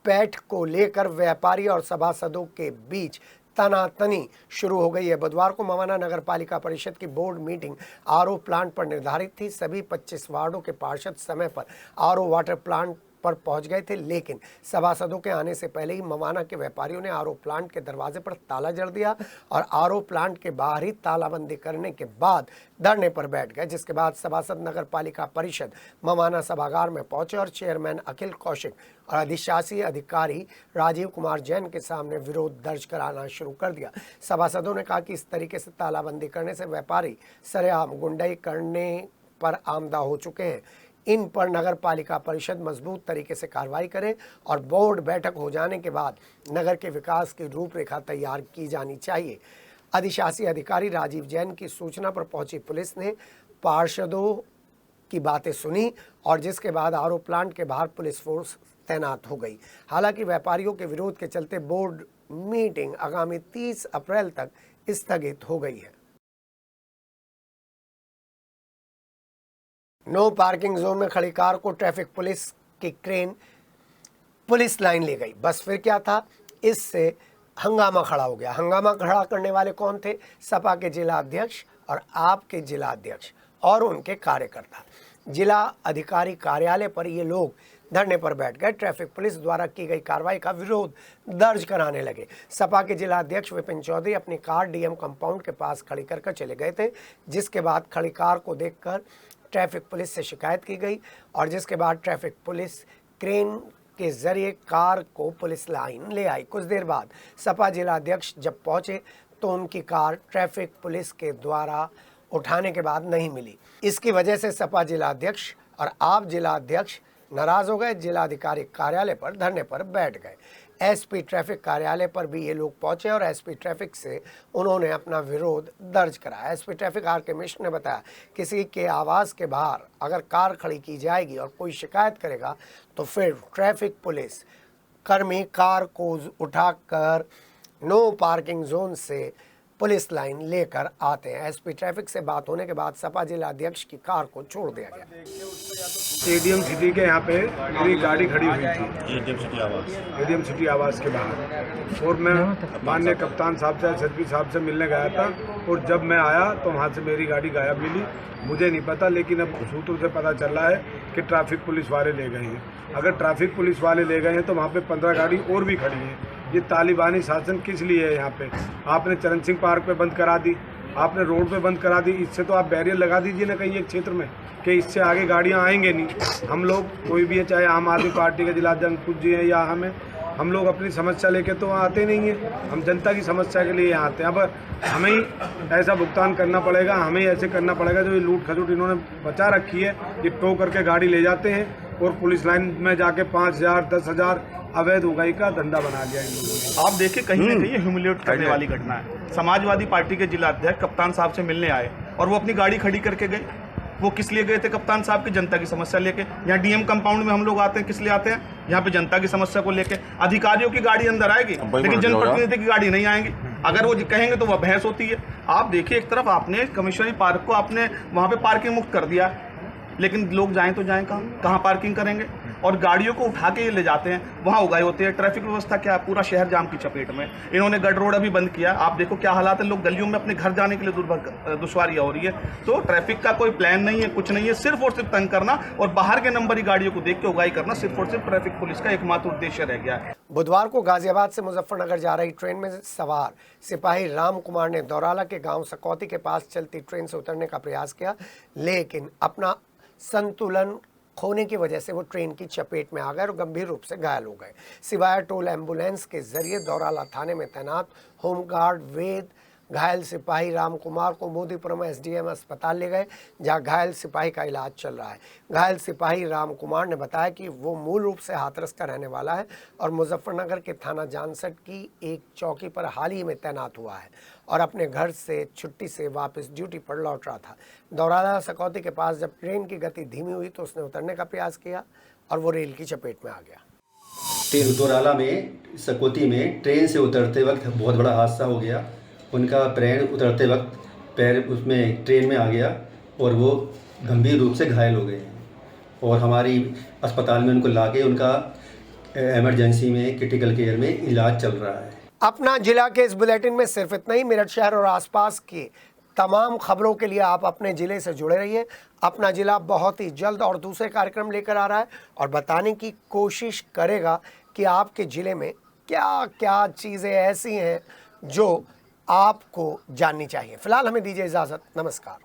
पैठ को लेकर व्यापारी और सभासदों के बीच तनातनी शुरू हो गई है। बुधवार को मवाना नगर पालिका परिषद की बोर्ड मीटिंग आरओ प्लांट पर निर्धारित थी। सभी 25 वार्डों के पार्षद समय पर आरओ वाटर प्लांट पर पहुंच गए थे, लेकिन सभासदों के आने से पहले ही मवाना के व्यापारियों ने आरओ प्लांट के दरवाजे पर ताला जड़ दिया और आरओ प्लांट के बाहर ही तालाबंदी करने के बाद धरने पर बैठ गए, जिसके बाद सभासद नगर पालिका परिषद मवाना सभागार में पहुंचे और चेयरमैन अखिल कौशिक और अधिशासी अधिकारी राजीव कुमार जैन के सामने विरोध दर्ज कराना शुरू कर दिया। सभासदों ने कहा कि इस तरीके से तालाबंदी करने से व्यापारी सरेआम गुंडाई करने पर आमदा हो चुके हैं। इन पर नगर पालिका परिषद मजबूत तरीके से कार्रवाई करे और बोर्ड बैठक हो जाने के बाद नगर के विकास की रूपरेखा तैयार की जानी चाहिए। अधिशासी अधिकारी राजीव जैन की सूचना पर पहुंची पुलिस ने पार्षदों की बातें सुनी और जिसके बाद आरओ प्लांट के बाहर पुलिस फोर्स तैनात हो गई। हालांकि व्यापारियों के विरोध के चलते बोर्ड मीटिंग आगामी 30 अप्रैल तक स्थगित हो गई है। नो पार्किंग जोन में खड़ी कार को ट्रैफिक पुलिस की क्रेन पुलिस लाइन ले गई। बस फिर क्या था, इससे हंगामा खड़ा हो गया। हंगामा खड़ा करने वाले कौन थे? सपा के जिला अध्यक्ष और आप के जिला अध्यक्ष और उनके कार्यकर्ता। जिला अधिकारी कार्यालय पर ये लोग धरने पर बैठ गए। ट्रैफिक पुलिस द्वारा की गई कार्रवाई का विरोध दर्ज कराने लगे। सपा के जिला अध्यक्ष विपिन चौधरी अपनी कार डीएम कंपाउंड के पास खड़ी कर चले गए थे, जिसके बाद खड़ी कार को देखकर ट्रैफिक पुलिस से शिकायत की गई और जिसके बाद ट्रैफिक पुलिस क्रेन के जरिए कार को पुलिस लाइन ले आई। कुछ देर बाद सपा जिला अध्यक्ष जब पहुंचे तो उनकी कार ट्रैफिक पुलिस के द्वारा उठाने के बाद नहीं मिली। इसकी वजह से सपा जिला अध्यक्ष और आप जिला अध्यक्ष नाराज हो गए। जिलाधिकारी कार्यालय पर धरने पर बैठ गए। एसपी ट्रैफिक कार्यालय पर भी ये लोग पहुंचे और एसपी ट्रैफिक से उन्होंने अपना विरोध दर्ज कराया। एसपी ट्रैफिक आर के मिश्र ने बताया, किसी के आवास के बाहर अगर कार खड़ी की जाएगी और कोई शिकायत करेगा तो फिर ट्रैफिक पुलिस कर्मी कार को उठाकर नो पार्किंग जोन से पुलिस लाइन लेकर आते हैं। एसपी ट्रैफिक से बात होने के बाद सपा जिला अध्यक्ष की कार को छोड़ दिया गया। एडीएम सिटी के यहाँ पे मेरी गाड़ी खड़ी हुई थी, एडीएम सिटी आवास के बाहर, और मैं माननीय कप्तान साहब से, एसएसपी साहब से मिलने गया था। और जब मैं आया तो वहाँ से मेरी गाड़ी गायब मिली। मुझे नहीं पता, लेकिन अब सूत्रों से पता चल रहा है कि ट्रैफिक पुलिस वाले ले गए हैं। अगर ट्रैफिक पुलिस वाले ले गए हैं तो वहाँ पे 15 गाड़ी और भी खड़ी हैं। ये तालिबानी शासन किस लिए है यहाँ पे? आपने चरण सिंह पार्क पे बंद करा दी, आपने रोड पे बंद करा दी। इससे तो आप बैरियर लगा दीजिए ना कहीं एक क्षेत्र में कि इससे आगे गाड़ियाँ आएंगे नहीं। हम लोग कोई भी है, चाहे आम आदमी पार्टी के जिला अध्यक्ष जी हैं या हम लोग अपनी समस्या लेके तो आते नहीं हैं। हम जनता की समस्या के लिए यहाँ आते हैं। अब हमें ही ऐसा भुगतान करना पड़ेगा, हमें ही ऐसे करना पड़ेगा। जो ये लूट खसूट इन्होंने बचा रखी है, ये टो करके गाड़ी ले जाते हैं और पुलिस लाइन में जाके 5,000 10,000 अवैध उगाई का धंधा बना लिया इन लोगों ने। आप देखिए कहीं ना कहीं ह्यूमिलेट करने वाली घटना है। समाजवादी पार्टी के जिला अध्यक्ष कप्तान साहब से मिलने आए और वो अपनी गाड़ी खड़ी करके गए। वो किस लिए गए थे कप्तान साहब की? जनता की समस्या लेके। यहाँ डीएम कंपाउंड में हम लोग आते हैं, किस लिए आते हैं? यहाँ पे जनता की समस्या को लेके। अधिकारियों की गाड़ी अंदर आएगी लेकिन जनप्रतिनिधि की गाड़ी नहीं आएगी। अगर वो कहेंगे तो वह बहस होती है। आप देखिए, एक तरफ आपने कमिश्नरी पार्क को आपने वहाँ पे पार्किंग मुक्त कर दिया, लेकिन लोग जाएं तो जाएं कहाँ पार्किंग करेंगे? और गाड़ियों को उठा के ये ले जाते हैं, वहाँ उगाई होती है। ट्रैफिक व्यवस्था क्या है? पूरा शहर जाम की चपेट में। इन्होंने गढ़ रोड अभी बंद किया, आप देखो क्या हालात है। लोग गलियों में अपने घर जाने के लिए दुश्वारियाँ हो रही है। तो ट्रैफिक का कोई प्लान नहीं है, कुछ नहीं है। सिर्फ और सिर्फ तंग करना और बाहर के नंबर की गाड़ियों को देख के उगाई करना सिर्फ और सिर्फ ट्रैफिक पुलिस का एकमात्र उद्देश्य रह गया है। बुधवार को गाजियाबाद से मुजफ्फरनगर जा रही ट्रेन में सवार सिपाही राम कुमार ने दौराला के गांव सकौती के पास चलती ट्रेन से उतरने का प्रयास किया, लेकिन अपना संतुलन खोने की वजह से वो ट्रेन की चपेट में आ गए और गंभीर रूप से घायल हो गए। सिवाय टोल एम्बुलेंस के जरिए दौराला थाने में तैनात होमगार्ड वेद घायल सिपाही राम कुमार को मोदीपुरम एसडीएम अस्पताल ले गए, जहां घायल सिपाही का इलाज चल रहा है। घायल सिपाही राम कुमार ने बताया कि वो मूल रूप से हाथरस का रहने वाला है और मुजफ्फरनगर के थाना जानसठ की एक चौकी पर हाल ही में तैनात हुआ है और अपने घर से छुट्टी से वापस ड्यूटी पर लौट रहा था। दौराला सकौती के पास जब ट्रेन की गति धीमी हुई तो उसने उतरने का प्रयास किया और वो रेल की चपेट में आ गया। दौराला में सकौती में ट्रेन से उतरते वक्त बहुत बड़ा हादसा हो गया। उनका पैर उतरते वक्त पैर उसमें ट्रेन में आ गया और वो गंभीर रूप से घायल हो गए और हमारी अस्पताल में उनको लाके उनका इमरजेंसी में क्रिटिकल केयर में इलाज चल रहा है। अपना जिला के इस बुलेटिन में सिर्फ इतना ही। मेरठ शहर और आसपास की तमाम खबरों के लिए आप अपने जिले से जुड़े रहिए। अपना जिला बहुत ही जल्द और दूसरे कार्यक्रम लेकर आ रहा है और बताने की कोशिश करेगा कि आपके जिले में क्या क्या चीज़ें ऐसी हैं जो आपको जाननी चाहिए। फिलहाल हमें दीजिए इजाज़त। नमस्कार।